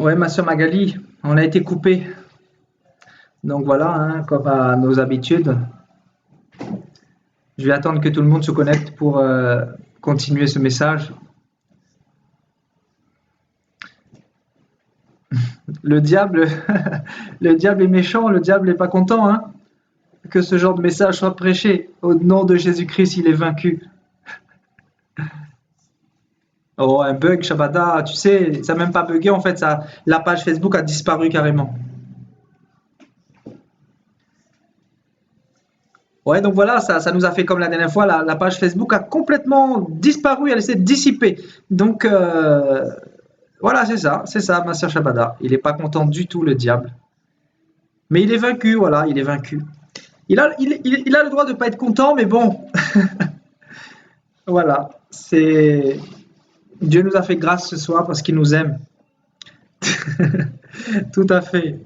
Ouais, ma soeur Magali, on a été coupé. Donc voilà, hein, comme à nos habitudes, je vais attendre que tout le monde se connecte pour continuer ce message. Le diable, le diable est méchant, le diable n'est pas content, hein, que ce genre de message soit prêché. Au nom de Jésus-Christ, il est vaincu. Oh, un bug, Shabada, tu sais, ça n'a même pas bugué en fait, la page Facebook a disparu carrément. Ouais, donc voilà, ça nous a fait comme la dernière fois, la page Facebook a complètement disparu, elle s'est dissipée. Donc voilà, c'est ça, ma sœur Shabada. Il n'est pas content du tout, le diable. Mais il est vaincu, voilà, il est vaincu. Il a le droit de ne pas être content, mais bon, voilà, c'est Dieu nous a fait grâce ce soir parce qu'il nous aime. Tout à fait.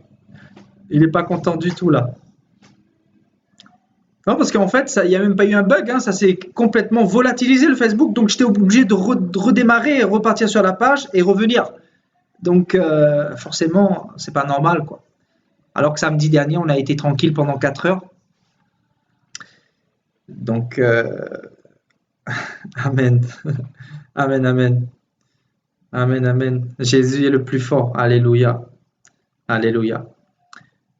Il n'est pas content du tout là. Non, parce qu'en fait, il n'y a même pas eu un bug, hein, ça s'est complètement volatilisé le Facebook, donc j'étais obligé de redémarrer, repartir sur la page et revenir. Donc forcément, c'est pas normal quoi. Alors que samedi dernier, on a été tranquille pendant 4 heures. Donc, amen. Amen, amen. Amen, amen. Jésus est le plus fort. Alléluia. Alléluia.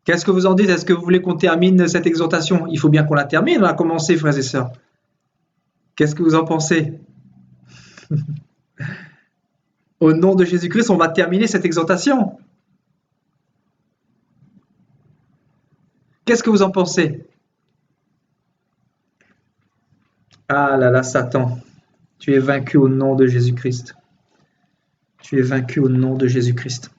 Qu'est-ce que vous en dites? Est-ce que vous voulez qu'on termine cette exhortation? Il faut bien qu'on la termine. On a commencé, frères et sœurs. Qu'est-ce que vous en pensez? Au nom de Jésus-Christ, on va terminer cette exhortation. Qu'est-ce que vous en pensez? Ah là là, Satan, tu es vaincu au nom de Jésus-Christ. Tu es vaincu au nom de Jésus-Christ.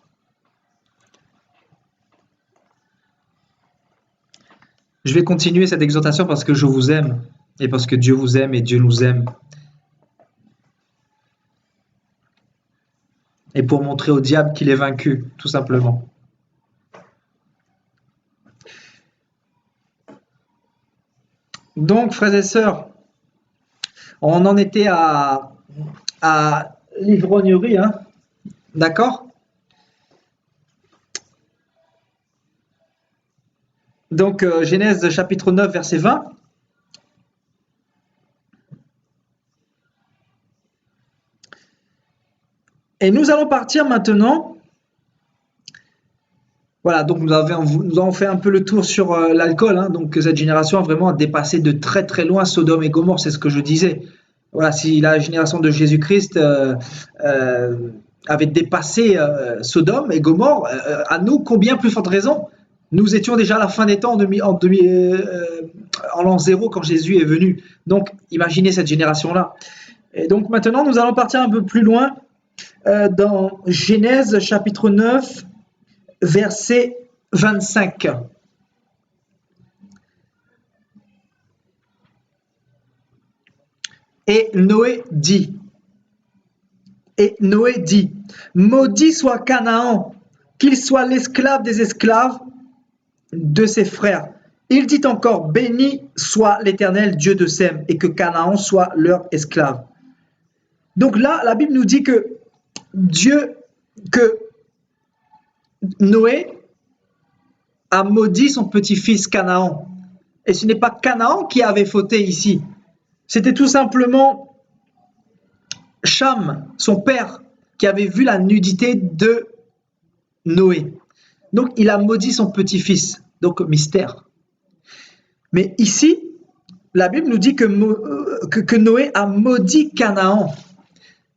Je vais continuer cette exhortation parce que je vous aime et parce que Dieu vous aime et Dieu nous aime. Et pour montrer au diable qu'il est vaincu, tout simplement. Donc, frères et sœurs, on en était à l'ivrognerie, hein? D'accord? Donc, Genèse chapitre 9, verset 20. Et nous allons partir maintenant. Voilà, donc nous avons fait un peu le tour sur l'alcool, hein, donc cette génération a vraiment dépassé de très très loin Sodome et Gomorrhe, c'est ce que je disais. Voilà, si la génération de Jésus-Christ avait dépassé Sodome et Gomorrhe, à nous, combien plus forte raison? Nous étions déjà à la fin des temps en l'an 0 quand Jésus est venu. Donc, imaginez cette génération-là. Et donc maintenant, nous allons partir un peu plus loin dans Genèse chapitre 9, verset 25. Et Noé dit, maudit soit Canaan, qu'il soit l'esclave des esclaves de ses frères. Il dit encore, béni soit l'Éternel Dieu de Sem, et que Canaan soit leur esclave. Donc là, la Bible nous dit que Noé a maudit son petit-fils Canaan. Et ce n'est pas Canaan qui avait fauté ici. C'était tout simplement Cham, son père, qui avait vu la nudité de Noé. Donc il a maudit son petit-fils. Donc mystère. Mais ici, la Bible nous dit que Noé a maudit Canaan.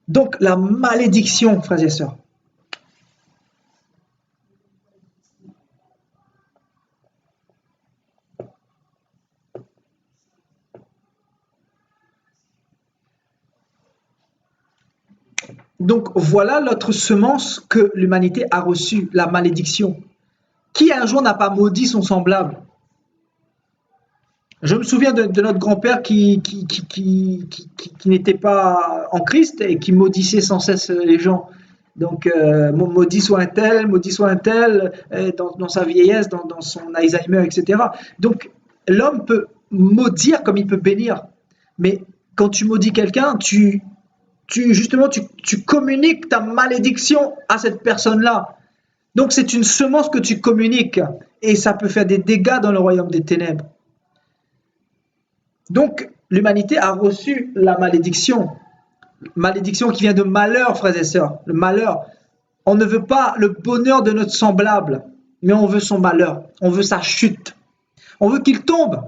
Donc la malédiction, frères et sœurs. Donc voilà l'autre semence que l'humanité a reçue, la malédiction. Qui un jour n'a pas maudit son semblable? Je me souviens de notre grand-père qui n'était pas en Christ et qui maudissait sans cesse les gens. Donc, maudit soit un tel, dans sa vieillesse, dans son Alzheimer, etc. Donc, l'homme peut maudire comme il peut bénir. Mais quand tu maudis quelqu'un, justement, tu communiques ta malédiction à cette personne-là. Donc c'est une semence que tu communiques et ça peut faire des dégâts dans le royaume des ténèbres. Donc l'humanité a reçu la malédiction. Malédiction qui vient de malheur, frères et sœurs. Le malheur. On ne veut pas le bonheur de notre semblable, mais on veut son malheur. On veut sa chute. On veut qu'il tombe.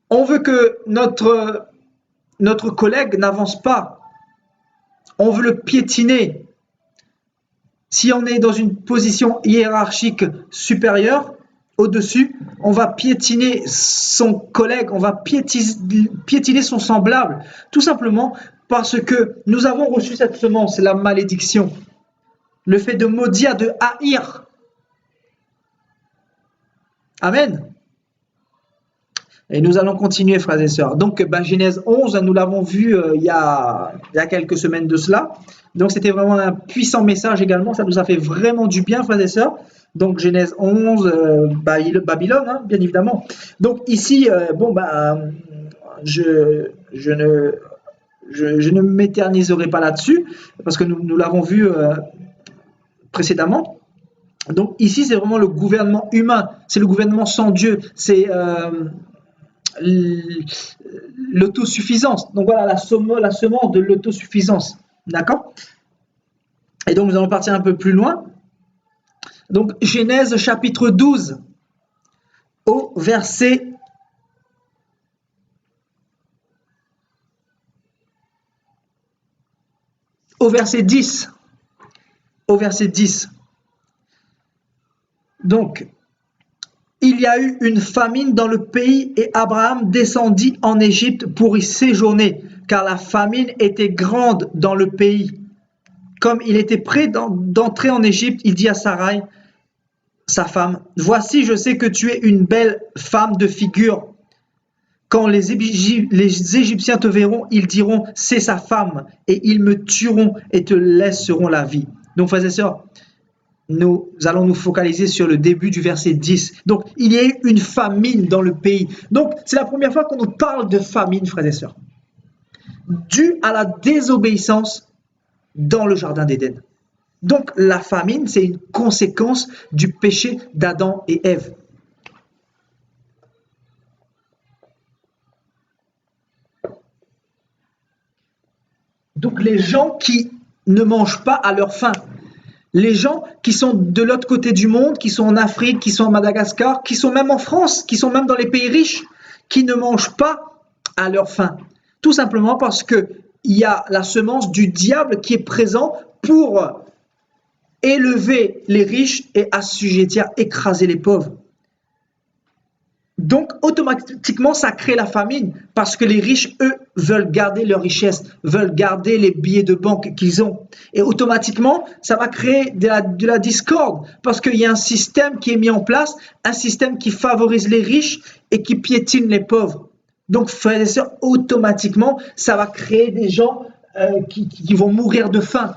On veut que notre collègue n'avance pas. On veut le piétiner. Si on est dans une position hiérarchique supérieure, au-dessus, on va piétiner son collègue, on va piétiner son semblable, tout simplement parce que nous avons reçu cette semence, la malédiction, le fait de maudire, de haïr. Amen. Et nous allons continuer, frères et sœurs. Donc, Genèse 11, nous l'avons vu il y a quelques semaines de cela. Donc, c'était vraiment un puissant message également. Ça nous a fait vraiment du bien, frères et sœurs. Donc, Genèse 11, Babylone, hein, bien évidemment. Donc, ici, je ne m'éterniserai pas là-dessus, parce que nous l'avons vu précédemment. Donc, ici, c'est vraiment le gouvernement humain. C'est le gouvernement sans Dieu. C'est l'autosuffisance. Donc voilà, la semence de l'autosuffisance. D'accord? Et donc nous allons partir un peu plus loin. Donc Genèse chapitre 12 au verset 10. Au verset 10. Donc il y a eu une famine dans le pays et Abraham descendit en Égypte pour y séjourner, car la famine était grande dans le pays. Comme il était prêt d'entrer en Égypte, il dit à Sarai, sa femme, « Voici, je sais que tu es une belle femme de figure. Quand les Égyptiens te verront, ils diront, c'est sa femme, et ils me tueront et te laisseront la vie. » Donc, frères et sœurs, nous allons nous focaliser sur le début du verset 10. Donc, il y a eu une famine dans le pays. Donc, c'est la première fois qu'on nous parle de famine, frères et sœurs, due à la désobéissance dans le jardin d'Éden. Donc, la famine, c'est une conséquence du péché d'Adam et Ève. Donc, les gens qui ne mangent pas à leur faim, les gens qui sont de l'autre côté du monde, qui sont en Afrique, qui sont à Madagascar, qui sont même en France, qui sont même dans les pays riches, qui ne mangent pas à leur faim. Tout simplement parce qu'il y a la semence du diable qui est présent pour élever les riches et assujettir, écraser les pauvres. Donc, automatiquement, ça crée la famine parce que les riches, eux, veulent garder leur richesse, veulent garder les billets de banque qu'ils ont. Et automatiquement, ça va créer de la discorde parce qu'il y a un système qui est mis en place, un système qui favorise les riches et qui piétine les pauvres. Donc, frères et sœurs, automatiquement, ça va créer des gens qui vont mourir de faim.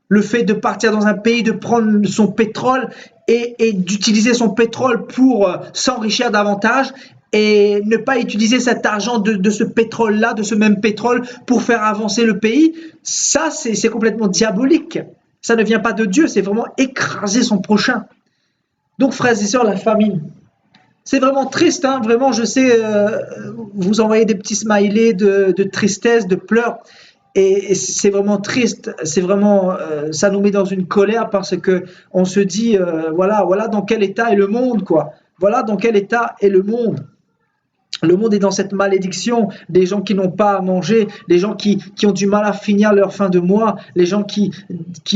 Le fait de partir dans un pays, de prendre son pétrole et d'utiliser son pétrole pour s'enrichir davantage et ne pas utiliser cet argent de ce pétrole-là, de ce même pétrole pour faire avancer le pays, ça c'est complètement diabolique. Ça ne vient pas de Dieu, c'est vraiment écraser son prochain. Donc frères et sœurs, la famine. C'est vraiment triste, hein, vraiment je sais, vous envoyez des petits smileys de tristesse, de pleurs. Et c'est vraiment triste, c'est vraiment, ça nous met dans une colère parce que on se dit, voilà dans quel état est le monde, quoi. Voilà dans quel état est le monde. Le monde est dans cette malédiction, des gens qui n'ont pas à manger, des gens qui ont du mal à finir leur fin de mois, les gens qui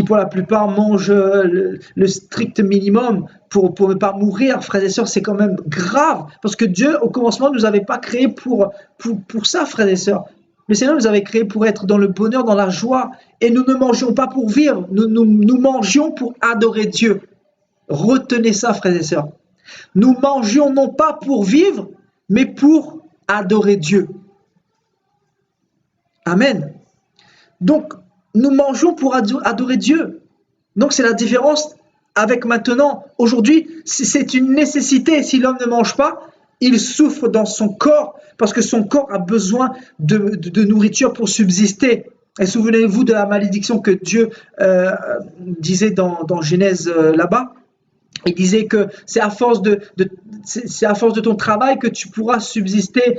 pour la plupart mangent le strict minimum pour ne pas mourir. Frères et sœurs, c'est quand même grave parce que Dieu, au commencement, ne nous avait pas créés pour ça, frères et sœurs. Le Seigneur nous avait créés pour être dans le bonheur, dans la joie. Et nous ne mangions pas pour vivre, nous mangions pour adorer Dieu. Retenez ça, frères et sœurs. Nous mangions non pas pour vivre, mais pour adorer Dieu. Amen. Donc, nous mangeons pour adorer Dieu. Donc, c'est la différence avec maintenant. Aujourd'hui, c'est une nécessité. Si l'homme ne mange pas, il souffre dans son corps parce que son corps a besoin de nourriture pour subsister. Et souvenez-vous de la malédiction que Dieu disait dans Genèse là-bas. Il disait que c'est à force c'est à force de ton travail que tu pourras subsister,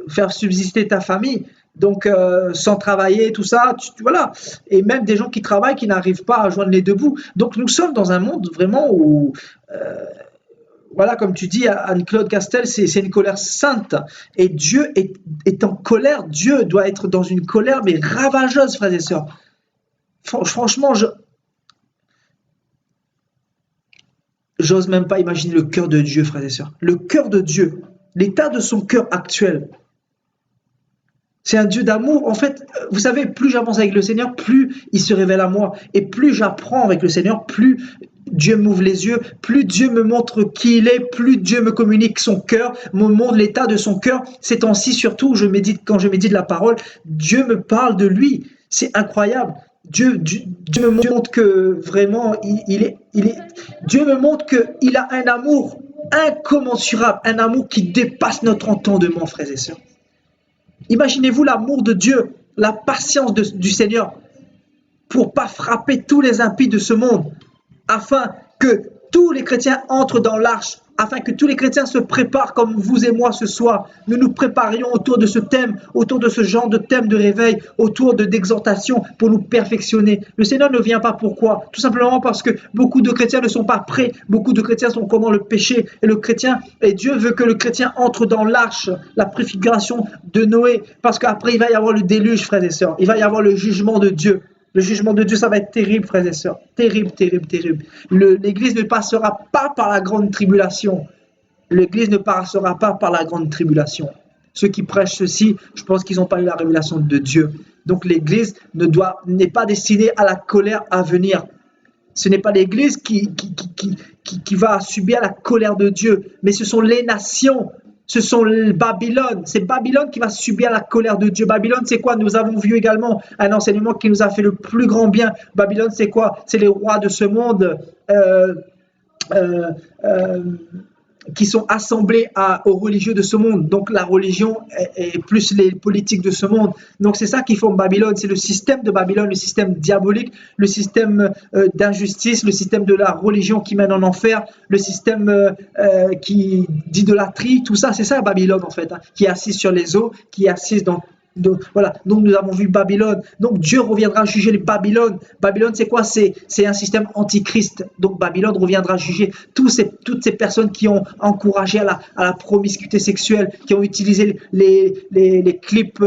faire subsister ta famille. Donc, sans travailler, tout ça, voilà. Et même des gens qui travaillent, qui n'arrivent pas à joindre les deux bouts. Donc, nous sommes dans un monde vraiment où, voilà, comme tu dis, Anne-Claude Castel, c'est une colère sainte. Et Dieu est en colère. Dieu doit être dans une colère, mais ravageuse, frères et sœurs. Franchement, j'ose même pas imaginer le cœur de Dieu, frères et sœurs. Le cœur de Dieu, l'état de son cœur actuel. C'est un Dieu d'amour. En fait, vous savez, plus j'avance avec le Seigneur, plus il se révèle à moi. Et plus j'apprends avec le Seigneur, plus Dieu m'ouvre les yeux, plus Dieu me montre qui il est, plus Dieu me communique son cœur, me montre l'état de son cœur. Ces temps-ci, surtout, quand je médite la parole, Dieu me parle de lui. C'est incroyable. Dieu me montre que vraiment, Dieu me montre qu'il a un amour incommensurable, un amour qui dépasse notre entendement, frères et sœurs. Imaginez-vous l'amour de Dieu, la patience du Seigneur pour pas frapper tous les impies de ce monde, afin que tous les chrétiens entrent dans l'arche, afin que tous les chrétiens se préparent comme vous et moi ce soir. Nous nous préparions autour de ce thème, autour de ce genre de thème de réveil, autour d'exhortation pour nous perfectionner. Le Seigneur ne vient pas pourquoi? Tout simplement parce que beaucoup de chrétiens ne sont pas prêts. Beaucoup de chrétiens sont comme dans le péché. Et Dieu veut que le chrétien entre dans l'arche, la préfiguration de Noé. Parce qu'après, il va y avoir le déluge, frères et sœurs. Il va y avoir le jugement de Dieu. Le jugement de Dieu, ça va être terrible, frères et sœurs. Terrible, terrible, terrible. L'Église ne passera pas par la grande tribulation. L'Église ne passera pas par la grande tribulation. Ceux qui prêchent ceci, je pense qu'ils n'ont pas eu la révélation de Dieu. Donc l'Église n'est pas destinée à la colère à venir. Ce n'est pas l'Église qui va subir la colère de Dieu, mais ce sont les nations. Ce sont Babylone. C'est Babylone qui va subir la colère de Dieu. Babylone, c'est quoi? Nous avons vu également un enseignement qui nous a fait le plus grand bien. Babylone, c'est quoi? C'est les rois de ce monde qui sont assemblés aux religieux de ce monde. Donc la religion est plus les politiques de ce monde. Donc c'est ça qui forme Babylone. C'est le système de Babylone, le système diabolique, le système d'injustice, le système de la religion qui mène en enfer, le système d'idolâtrie, tout ça, c'est ça Babylone en fait, hein, qui est assise sur les eaux, qui est assise voilà, donc nous avons vu Babylone. Donc Dieu reviendra juger les Babylone. Babylone, c'est quoi? C'est un système antichrist. Donc Babylone reviendra juger toutes ces personnes qui ont encouragé à la promiscuité sexuelle, qui ont utilisé les clips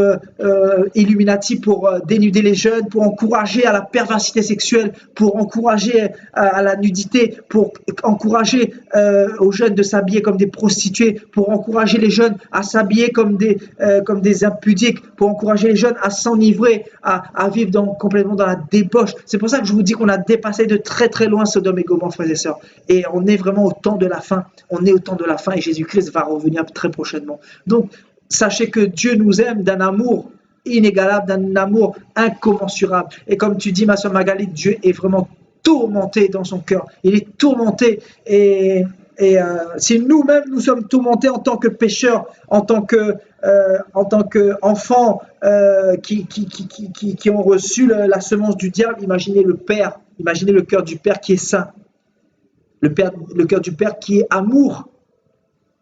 Illuminati pour dénuder les jeunes, pour encourager à la perversité sexuelle, pour encourager à la nudité, pour encourager aux jeunes de s'habiller comme des prostituées, pour encourager les jeunes à s'habiller comme des impudiques, pour encourager les jeunes à s'enivrer, à vivre complètement dans la débauche. C'est pour ça que je vous dis qu'on a dépassé de très très loin Sodome et Gomorrhe, frères et sœurs. Et on est vraiment au temps de la fin. On est au temps de la fin et Jésus-Christ va revenir très prochainement. Donc, sachez que Dieu nous aime d'un amour inégalable, d'un amour incommensurable. Et comme tu dis, ma sœur Magali, Dieu est vraiment tourmenté dans son cœur. Il est tourmenté et si nous-mêmes nous sommes tourmentés en tant que pécheurs, en tant qu'enfants qui ont reçu la semence du diable, imaginez le Père, imaginez le cœur du Père qui est saint, le cœur du Père qui est amour.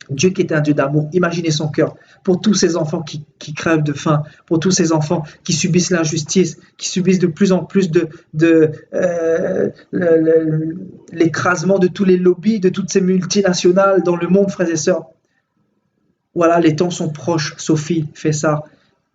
Dieu qui est un Dieu d'amour, imaginez son cœur pour tous ces enfants qui crèvent de faim, pour tous ces enfants qui subissent l'injustice, qui subissent de plus en plus l'écrasement de tous les lobbies, de toutes ces multinationales dans le monde, frères et sœurs. Voilà, les temps sont proches, Sophie fait ça,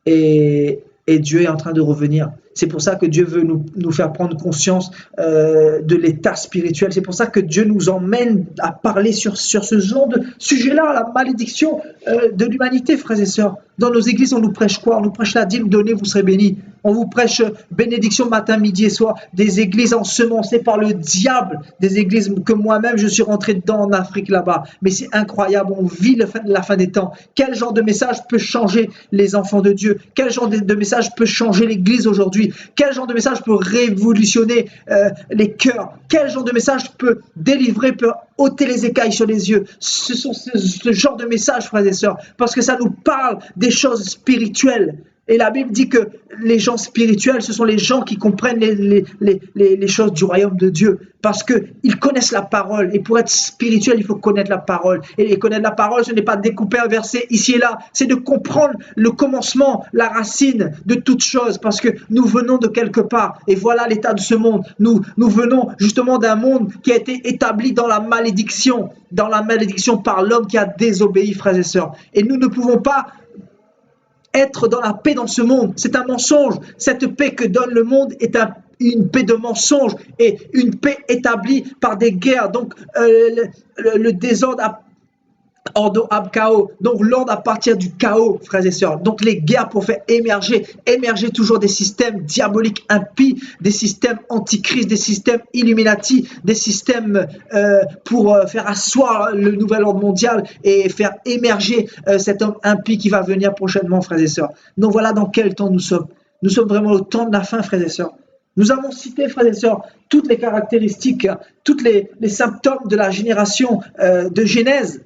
et Dieu est en train de revenir. C'est pour ça que Dieu veut nous faire prendre conscience de l'état spirituel. C'est pour ça que Dieu nous emmène à parler sur ce genre de sujet-là, la malédiction de l'humanité, frères et sœurs. Dans nos églises, on nous prêche quoi? On nous prêche la dîme, donnez, vous serez bénis. On vous prêche bénédiction matin, midi et soir. Des églises ensemencées par le diable. Des églises que moi-même, je suis rentré dedans en Afrique là-bas. Mais c'est incroyable, on vit la fin des temps. Quel genre de message peut changer les enfants de Dieu? Quel genre de message peut changer l'église aujourd'hui? Quel genre de message peut révolutionner les cœurs? Quel genre de message peut délivrer, peut ôter les écailles sur les yeux? Ce sont ce genre de messages, frères et sœurs, parce que ça nous parle des choses spirituelles. Et la Bible dit que les gens spirituels, ce sont les gens qui comprennent les choses du royaume de Dieu parce qu'ils connaissent la parole. Et pour être spirituel, il faut connaître la parole. Et connaître la parole, ce n'est pas découper un verset ici et là, c'est de comprendre le commencement, la racine de toute chose parce que nous venons de quelque part. Et voilà l'état de ce monde. Nous venons justement d'un monde qui a été établi dans la malédiction par l'homme qui a désobéi, frères et sœurs. Et nous ne pouvons pas être dans la paix dans ce monde. C'est un mensonge. Cette paix que donne le monde est une paix de mensonge et une paix établie par des guerres. Donc, le désordre Ordo ab chaos. Donc l'ordre à partir du chaos, frères et sœurs. Donc les guerres pour faire émerger toujours des systèmes diaboliques impies, des systèmes antichrist, des systèmes Illuminati, des systèmes pour faire asseoir le nouvel ordre mondial et faire émerger cet homme impie qui va venir prochainement, frères et sœurs. Donc voilà dans quel temps nous sommes. Nous sommes vraiment au temps de la fin, frères et sœurs. Nous avons cité, frères et sœurs, toutes les caractéristiques, tous les symptômes de la génération de Genèse.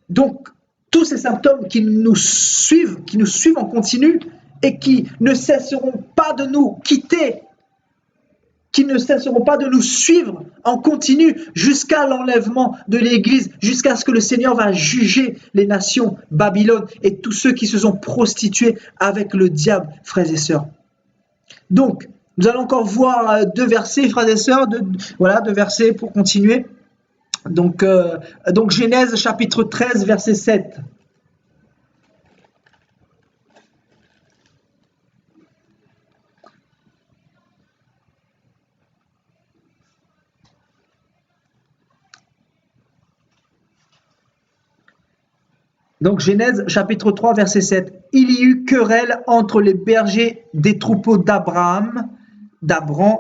Donc, tous ces symptômes qui nous suivent en continu et qui ne cesseront pas de nous quitter, qui ne cesseront pas de nous suivre en continu jusqu'à l'enlèvement de l'Église, jusqu'à ce que le Seigneur va juger les nations, Babylone et tous ceux qui se sont prostitués avec le diable, frères et sœurs. Donc, nous allons encore voir deux versets, frères et sœurs, deux versets pour continuer. Donc Genèse chapitre 13, verset 7. Donc Genèse chapitre 3, verset 7. Il y eut querelle entre les bergers des troupeaux d'Abram,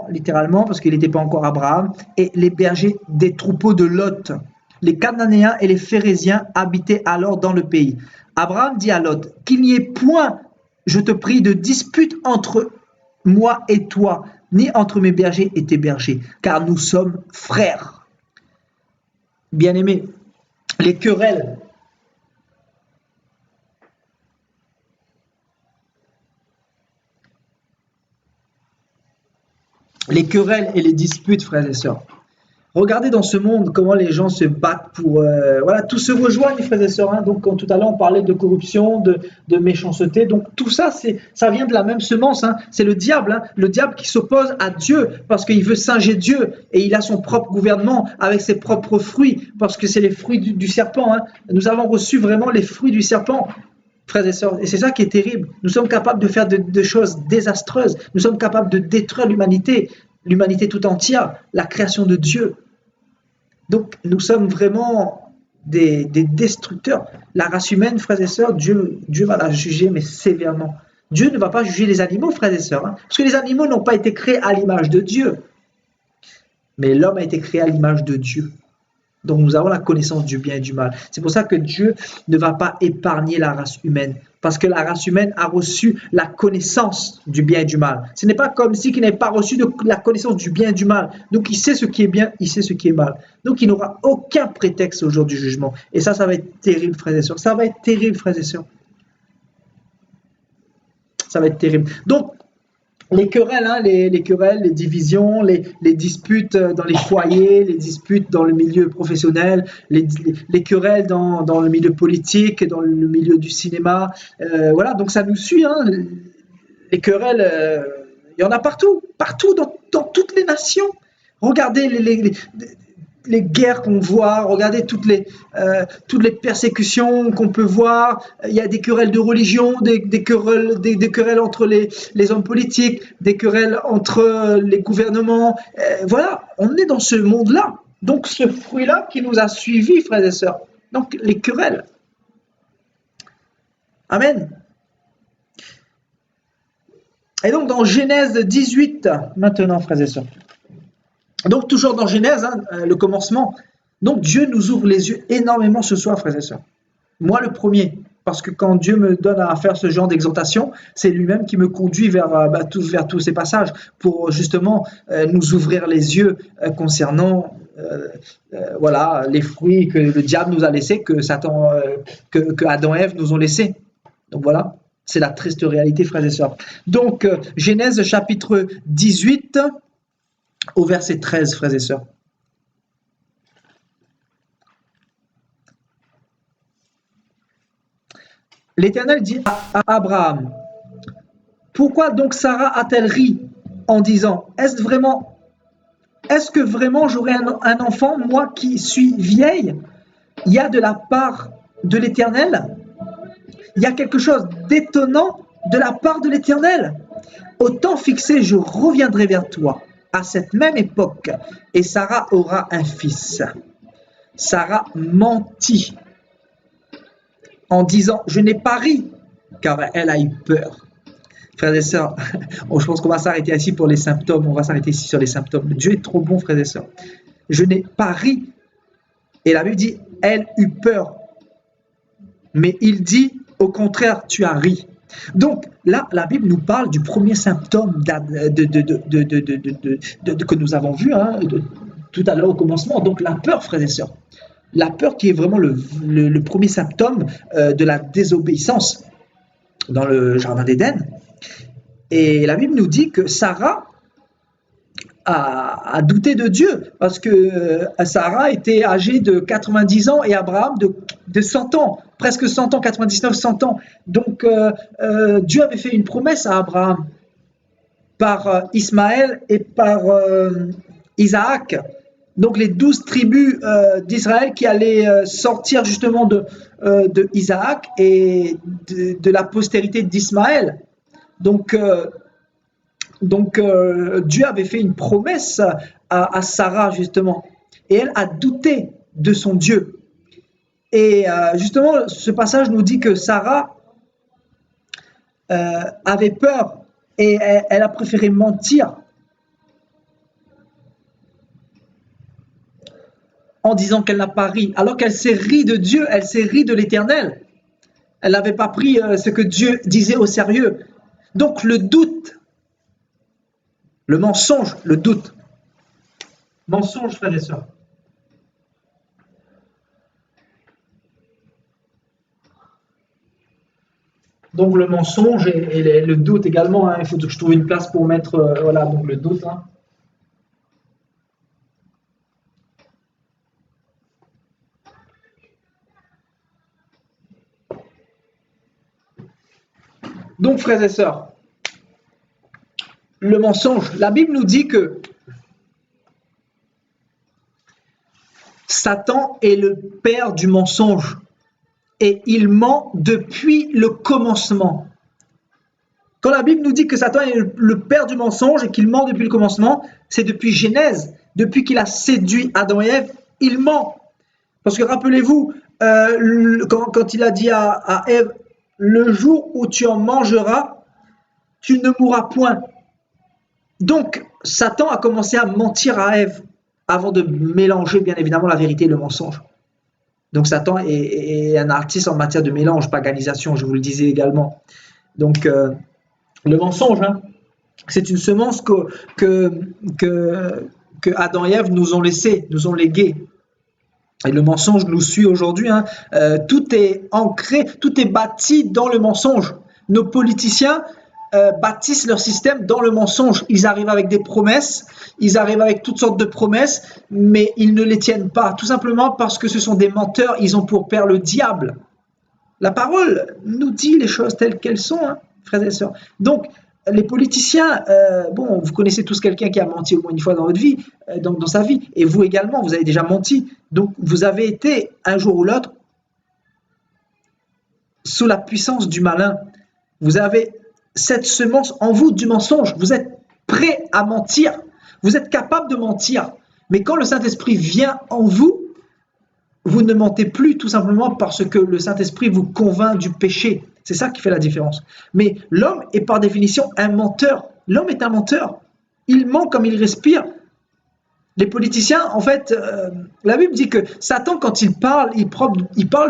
littéralement, parce qu'il n'était pas encore Abraham, et les bergers des troupeaux de Lot. Les Cananéens et les Phérésiens habitaient alors dans le pays. Abraham dit à Lot, qu'il n'y ait point, je te prie, de dispute entre moi et toi, ni entre mes bergers et tes bergers, car nous sommes frères. Bien-aimés, les querelles, et les disputes, frères et sœurs. Regardez dans ce monde comment les gens se battent pour... tout se rejoignent, frères et sœurs. Hein. Donc, tout à l'heure, on parlait de corruption, de méchanceté. Donc, tout ça, ça vient de la même semence. Hein. C'est le diable qui s'oppose à Dieu parce qu'il veut singer Dieu. Et il a son propre gouvernement avec ses propres fruits parce que c'est les fruits du serpent. Hein. Nous avons reçu vraiment les fruits du serpent, frères et sœurs. Et c'est ça qui est terrible. Nous sommes capables de faire de choses désastreuses. Nous sommes capables de détruire l'humanité tout entière, la création de Dieu. Donc, nous sommes vraiment des destructeurs. La race humaine, frères et sœurs, Dieu va la juger, mais sévèrement. Dieu ne va pas juger les animaux, frères et sœurs, hein, parce que les animaux n'ont pas été créés à l'image de Dieu. Mais l'homme a été créé à l'image de Dieu. Donc, nous avons la connaissance du bien et du mal. C'est pour ça que Dieu ne va pas épargner la race humaine. Parce que la race humaine a reçu la connaissance du bien et du mal. Ce n'est pas comme si il n'avait pas reçu la connaissance du bien et du mal. Donc, il sait ce qui est bien, il sait ce qui est mal. Donc, il n'aura aucun prétexte au jour du jugement. Et ça va être terrible, frères et sœurs. Ça va être terrible, frères et sœurs. Ça va être terrible. Donc, les querelles, hein, les querelles, les divisions, les disputes dans les foyers, les disputes dans le milieu professionnel, les querelles dans le milieu politique, dans le milieu du cinéma. Donc ça nous suit. Hein, les querelles, il y en a partout dans toutes les nations. Regardez les guerres qu'on voit, regardez toutes les persécutions qu'on peut voir. Il y a des querelles de religion, des querelles entre les hommes politiques, des querelles entre les gouvernements. On est dans ce monde-là. Donc ce fruit-là qui nous a suivis, frères et sœurs. Donc les querelles. Amen. Et donc dans Genèse 18, maintenant, frères et sœurs. Donc, toujours dans Genèse, le commencement. Donc, Dieu nous ouvre les yeux énormément ce soir, frères et sœurs. Moi, le premier, parce que quand Dieu me donne à faire ce genre d'exhortation, c'est lui-même qui me conduit vers tous ces passages pour justement nous ouvrir les yeux concernant les fruits que le diable nous a laissés, que Adam et Ève nous ont laissés. Donc, voilà. C'est la triste réalité, frères et sœurs. Donc, Genèse chapitre 18 au verset 13, frères et sœurs. L'Éternel dit à Abraham, pourquoi donc Sarah a-t-elle ri en disant, est-ce que vraiment j'aurai un enfant, moi qui suis vieille? Il y a de la part de l'Éternel, il y a quelque chose d'étonnant de la part de l'Éternel. Au temps fixé, je reviendrai vers toi à cette même époque, et Sarah aura un fils. Sarah mentit en disant, je n'ai pas ri, car elle a eu peur. Frères et sœurs, je pense qu'on va s'arrêter ici pour les symptômes, on va s'arrêter ici sur les symptômes. Dieu est trop bon, frères et sœurs. Je n'ai pas ri. Et la Bible dit, elle eut peur. Mais il dit, au contraire, tu as ri. Donc là, la Bible nous parle du premier symptôme que nous avons vu tout à l'heure au commencement. Donc la peur, frères et sœurs. La peur qui est vraiment le premier symptôme de la désobéissance dans le jardin d'Éden. Et la Bible nous dit que Sarah a douté de Dieu parce que Sarah était âgée de 90 ans et Abraham de 100 ans, presque 100 ans, 99, 100 ans. Donc Dieu avait fait une promesse à Abraham par Ismaël et par Isaac. Donc les 12 tribus d'Israël qui allaient sortir justement de Isaac et de la postérité d'Ismaël. Donc Dieu avait fait une promesse à Sarah justement et elle a douté de son Dieu. Et justement ce passage nous dit que Sarah avait peur et elle a préféré mentir en disant qu'elle n'a pas ri, alors qu'elle s'est ri de Dieu, elle s'est ri de l'Éternel. Elle n'avait pas pris ce que Dieu disait au sérieux. Donc le doute, le mensonge, le doute. Mensonge, frères et sœurs. Donc le mensonge et le doute également. Il faut que je trouve une place pour mettre, voilà, donc le doute. Donc, frères et sœurs, le mensonge, la Bible nous dit que Satan est le père du mensonge et il ment depuis le commencement. Quand la Bible nous dit que Satan est le père du mensonge et qu'il ment depuis le commencement, c'est depuis Genèse, depuis qu'il a séduit Adam et Ève, il ment. Parce que rappelez-vous, quand il a dit à Ève, le jour où tu en mangeras, tu ne mourras point. Donc, Satan a commencé à mentir à Ève avant de mélanger, bien évidemment, la vérité et le mensonge. Donc, Satan est un artiste en matière de mélange, paganisation, je vous le disais également. Donc, le mensonge, c'est une semence que Adam et Ève nous ont laissée, nous ont léguée. Et le mensonge nous suit aujourd'hui. Tout est ancré, tout est bâti dans le mensonge. Nos politiciens bâtissent leur système dans le mensonge. Ils arrivent avec des promesses, ils arrivent avec toutes sortes de promesses, mais ils ne les tiennent pas, tout simplement parce que ce sont des menteurs, ils ont pour père le diable. La parole nous dit les choses telles qu'elles sont, frères et sœurs. Donc, les politiciens, vous connaissez tous quelqu'un qui a menti au moins une fois dans votre vie, dans sa vie, et vous également, vous avez déjà menti. Donc, vous avez été, un jour ou l'autre, sous la puissance du malin. Vous avez cette semence en vous du mensonge. Vous êtes prêt à mentir. Vous êtes capable de mentir. Mais quand le Saint-Esprit vient en vous, vous ne mentez plus tout simplement parce que le Saint-Esprit vous convainc du péché. C'est ça qui fait la différence. Mais l'homme est par définition un menteur. L'homme est un menteur. Il ment comme il respire. Les politiciens, en fait, la Bible dit que Satan, quand il parle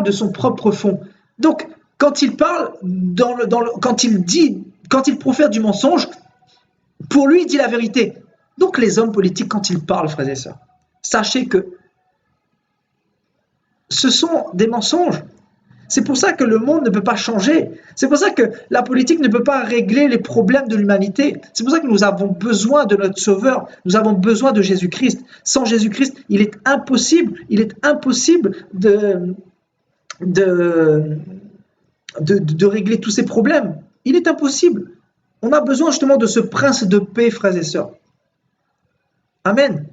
de son propre fond. Donc, quand il parle, quand il profère du mensonge, pour lui, il dit la vérité. Donc, les hommes politiques, quand ils parlent, frères et sœurs, sachez que ce sont des mensonges. C'est pour ça que le monde ne peut pas changer. C'est pour ça que la politique ne peut pas régler les problèmes de l'humanité. C'est pour ça que nous avons besoin de notre Sauveur. Nous avons besoin de Jésus-Christ. Sans Jésus-Christ, il est impossible de, de régler tous ces problèmes. Il est impossible. On a besoin justement de ce prince de paix, frères et sœurs. Amen.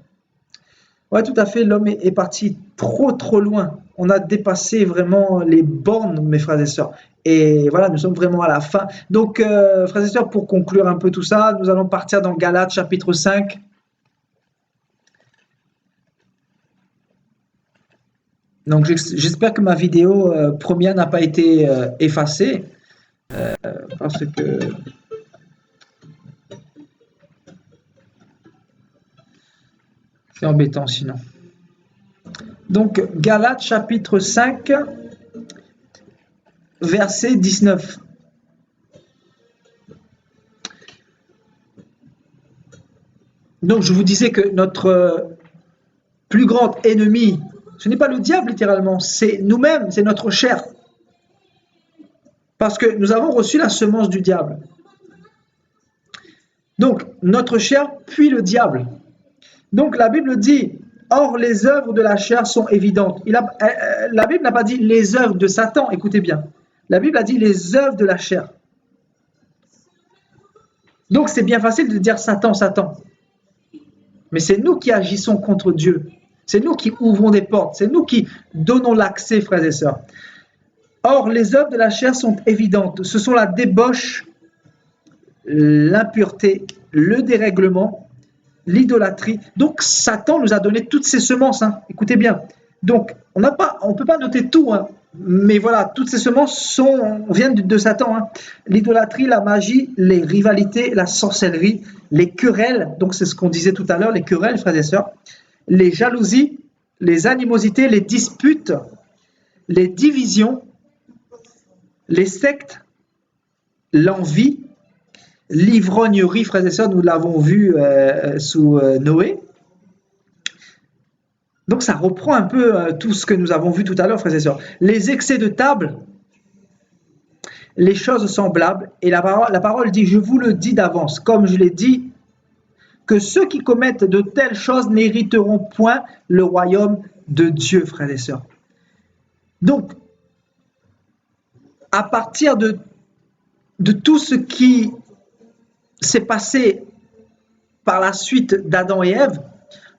Ouais, tout à fait. L'homme est parti trop loin. On a dépassé vraiment les bornes, mes frères et sœurs. Et voilà, nous sommes vraiment à la fin. Donc, frères et sœurs, pour conclure un peu tout ça, nous allons partir dans Galates chapitre 5. Donc, j'espère que ma vidéo première n'a pas été effacée. Parce que c'est embêtant sinon. Donc, Galates chapitre 5, verset 19. Donc, je vous disais que notre plus grand ennemi, ce n'est pas le diable littéralement, c'est nous-mêmes, c'est notre chair. Parce que nous avons reçu la semence du diable. Donc, notre chair puis le diable. Donc, la Bible dit, or les œuvres de la chair sont évidentes. La Bible n'a pas dit les œuvres de Satan, écoutez bien. La Bible a dit les œuvres de la chair. Donc, c'est bien facile de dire Satan, Satan. Mais c'est nous qui agissons contre Dieu. C'est nous qui ouvrons des portes. C'est nous qui donnons l'accès, frères et sœurs. Or, les œuvres de la chair sont évidentes. Ce sont la débauche, l'impureté, le dérèglement, l'idolâtrie. Donc, Satan nous a donné toutes ces semences. Hein. Écoutez bien. Donc, on ne peut pas noter tout. Hein. Mais voilà, toutes ces semences viennent de Satan. Hein. L'idolâtrie, la magie, les rivalités, la sorcellerie, les querelles. Donc, c'est ce qu'on disait tout à l'heure, les querelles, frères et sœurs. Les jalousies, les animosités, les disputes, les divisions, les sectes, l'envie, l'ivrognerie, frères et sœurs, nous l'avons vu sous Noé. Donc ça reprend un peu tout ce que nous avons vu tout à l'heure, frères et sœurs. Les excès de table, les choses semblables, et la parole dit, je vous le dis d'avance, comme je l'ai dit, que ceux qui commettent de telles choses n'hériteront point le royaume de Dieu, frères et sœurs. Donc, à partir de tout ce qui s'est passé par la suite d'Adam et Ève,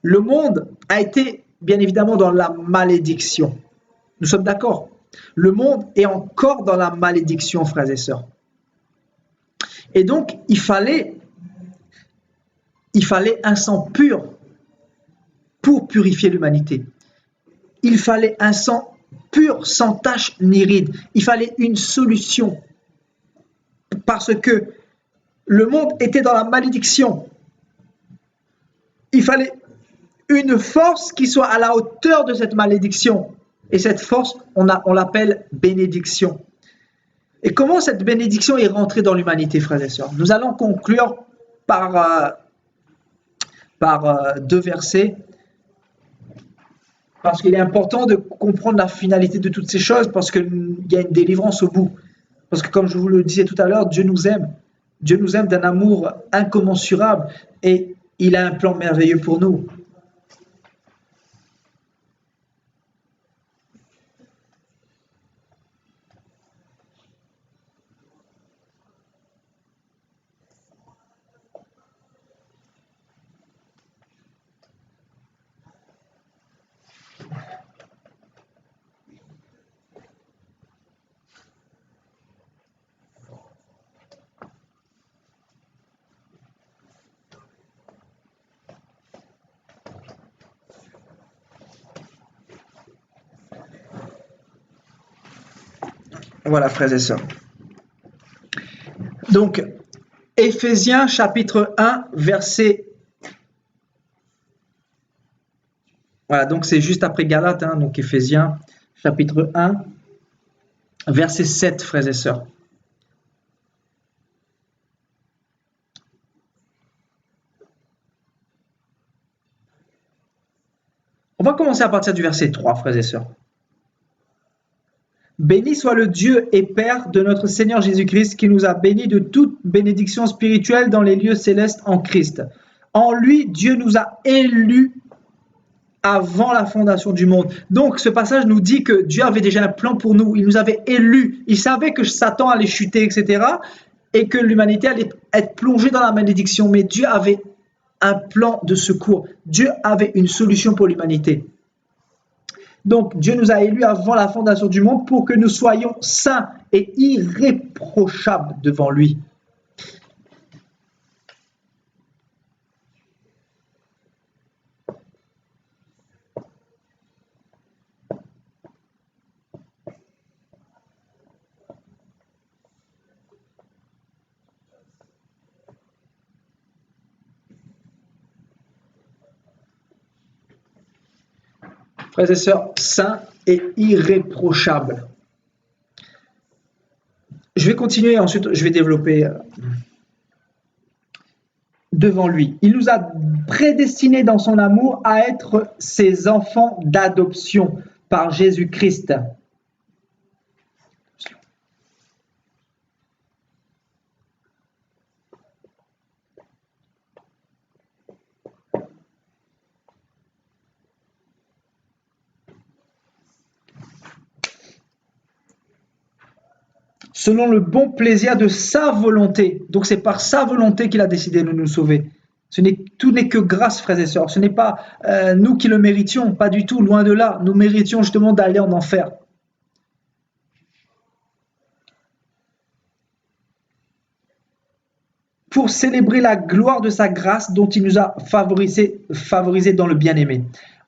le monde a été bien évidemment dans la malédiction. Nous sommes d'accord? Le monde est encore dans la malédiction, frères et sœurs. Et donc, il fallait un sang pur pour purifier l'humanité. Il fallait un sang pur, sans tache ni ride. Il fallait une solution. Parce que le monde était dans la malédiction. Il fallait une force qui soit à la hauteur de cette malédiction. Et cette force, on l'appelle bénédiction. Et comment cette bénédiction est rentrée dans l'humanité, frères et sœurs? Nous allons conclure par deux versets, parce qu'il est important de comprendre la finalité de toutes ces choses, parce qu'il y a une délivrance au bout. Parce que comme je vous le disais tout à l'heure, Dieu nous aime. Dieu nous aime d'un amour incommensurable et il a un plan merveilleux pour nous. Voilà, frères et sœurs. Donc, Éphésiens chapitre 1, verset... Voilà, donc c'est juste après Galates, hein, donc Éphésiens chapitre 1, verset 7, frères et sœurs. On va commencer à partir du verset 3, frères et sœurs. Béni soit le Dieu et Père de notre Seigneur Jésus-Christ qui nous a bénis de toute bénédiction spirituelle dans les lieux célestes en Christ. En lui, Dieu nous a élus avant la fondation du monde. Donc ce passage nous dit que Dieu avait déjà un plan pour nous. Il nous avait élus. Il savait que Satan allait chuter, etc. Et que l'humanité allait être plongée dans la malédiction. Mais Dieu avait un plan de secours. Dieu avait une solution pour l'humanité. Donc, Dieu nous a élus avant la fondation du monde pour que nous soyons saints et irréprochables devant lui. Frères et sœurs, saints et irréprochables. Je vais continuer et ensuite je vais développer devant lui. Il nous a prédestinés dans son amour à être ses enfants d'adoption par Jésus-Christ. Selon le bon plaisir de sa volonté. Donc c'est par sa volonté qu'il a décidé de nous sauver. Tout n'est que grâce, frères et sœurs. Ce n'est pas nous qui le méritions, pas du tout, loin de là. Nous méritions justement d'aller en enfer. Pour célébrer la gloire de sa grâce dont il nous a favorisé dans le bien-aimé.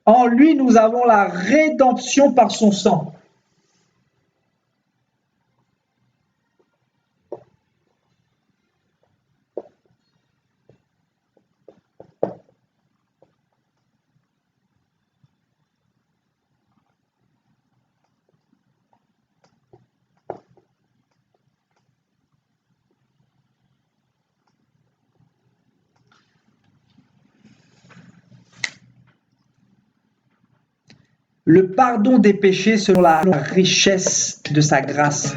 En lui, nous avons la rédemption par son sang. Le pardon des péchés selon la richesse de sa grâce,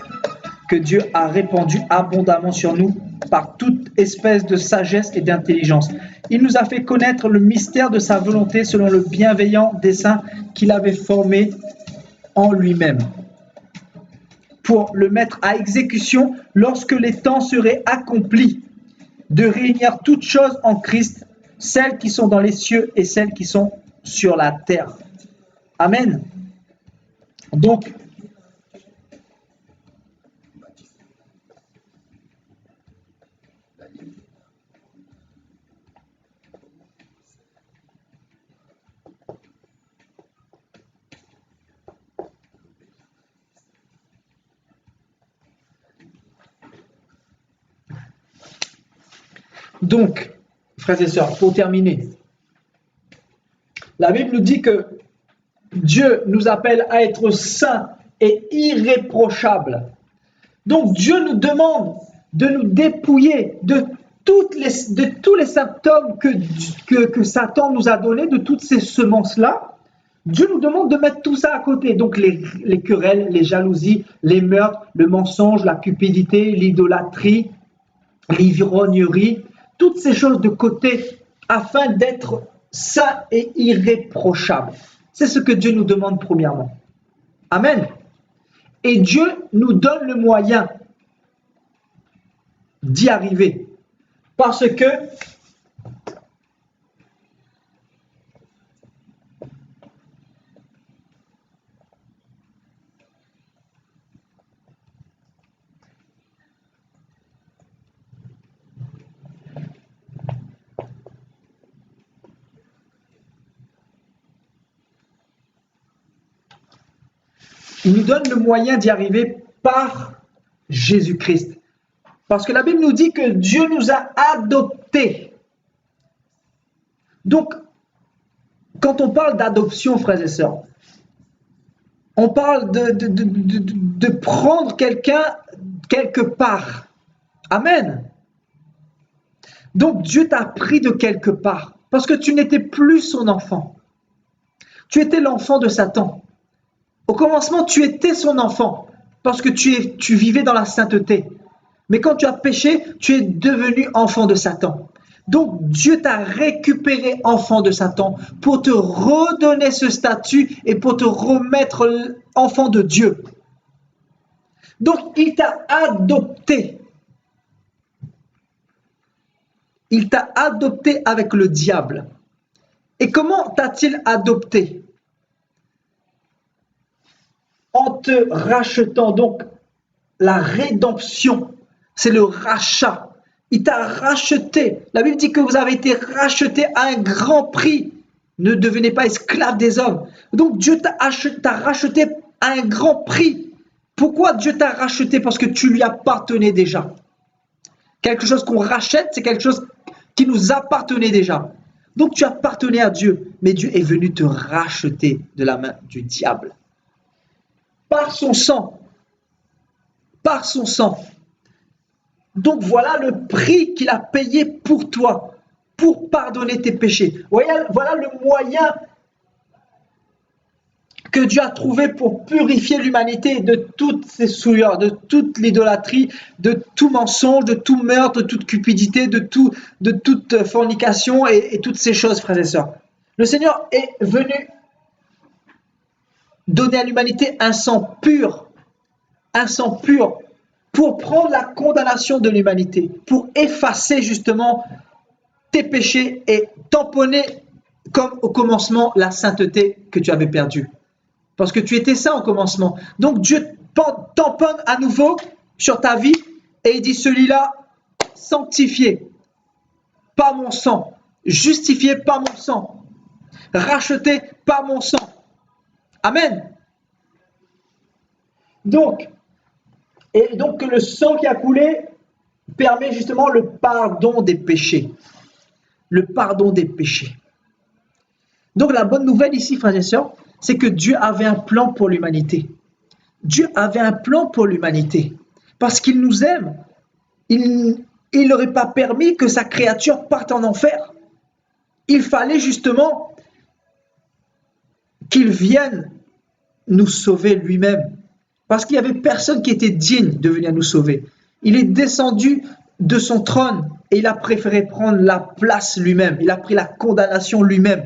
que Dieu a répandue abondamment sur nous par toute espèce de sagesse et d'intelligence. Il nous a fait connaître le mystère de sa volonté selon le bienveillant dessein qu'il avait formé en lui-même, pour le mettre à exécution lorsque les temps seraient accomplis, de réunir toutes choses en Christ, celles qui sont dans les cieux et celles qui sont sur la terre. Amen. Donc, frères et sœurs, pour terminer, la Bible nous dit que Dieu nous appelle à être saints et irréprochables. Donc Dieu nous demande de nous dépouiller de tous les symptômes que Satan nous a donnés, de toutes ces semences-là. Dieu nous demande de mettre tout ça à côté. Donc les querelles, les jalousies, les meurtres, le mensonge, la cupidité, l'idolâtrie, l'ivrognerie, toutes ces choses de côté afin d'être saints et irréprochables. C'est ce que Dieu nous demande premièrement. Amen. Et Dieu nous donne le moyen d'y arriver. Parce que il nous donne le moyen d'y arriver par Jésus-Christ. Parce que la Bible nous dit que Dieu nous a adoptés. Donc, quand on parle d'adoption, frères et sœurs, on parle de prendre quelqu'un quelque part. Amen. Donc, Dieu t'a pris de quelque part. Parce que tu n'étais plus son enfant. Tu étais l'enfant de Satan. Au commencement, tu étais son enfant. parce que tu vivais dans la sainteté. Mais quand tu as péché, tu es devenu enfant de Satan. Donc Dieu t'a récupéré enfant de Satan pour te redonner ce statut et pour te remettre enfant de Dieu. Donc il t'a adopté. Il t'a adopté avec le diable. Et comment t'a-t-il adopté? En te rachetant. Donc la rédemption, c'est le rachat. Il t'a racheté. La Bible dit que vous avez été racheté à un grand prix. Ne devenez pas esclaves des hommes. Donc Dieu t'a racheté à un grand prix. Pourquoi Dieu t'a racheté? Parce que tu lui appartenais déjà. Quelque chose qu'on rachète, c'est quelque chose qui nous appartenait déjà. Donc tu appartenais à Dieu, mais Dieu est venu te racheter de la main du diable. Par son sang. Par son sang. Donc voilà le prix qu'il a payé pour toi, pour pardonner tes péchés. Voilà le moyen que Dieu a trouvé pour purifier l'humanité de toutes ses souillures, de toute l'idolâtrie, de tout mensonge, de tout meurtre, de toute cupidité, de toute fornication et toutes ces choses, frères et sœurs. Le Seigneur est venu donner à l'humanité un sang pur pour prendre la condamnation de l'humanité, pour effacer justement tes péchés et tamponner comme au commencement la sainteté que tu avais perdue. Parce que tu étais saint au commencement. Donc Dieu tamponne à nouveau sur ta vie et il dit celui-là sanctifié par mon sang, justifié par mon sang, racheté par mon sang. Amen. Donc le sang qui a coulé permet justement le pardon des péchés. Le pardon des péchés. Donc la bonne nouvelle ici, frères et sœurs, c'est que Dieu avait un plan pour l'humanité. Dieu avait un plan pour l'humanité. Parce qu'il nous aime, il n'aurait pas permis que sa créature parte en enfer. Il fallait justement qu'il vienne nous sauver lui-même. Parce qu'il n'y avait personne qui était digne de venir nous sauver. Il est descendu de son trône et il a préféré prendre la place lui-même. Il a pris la condamnation lui-même.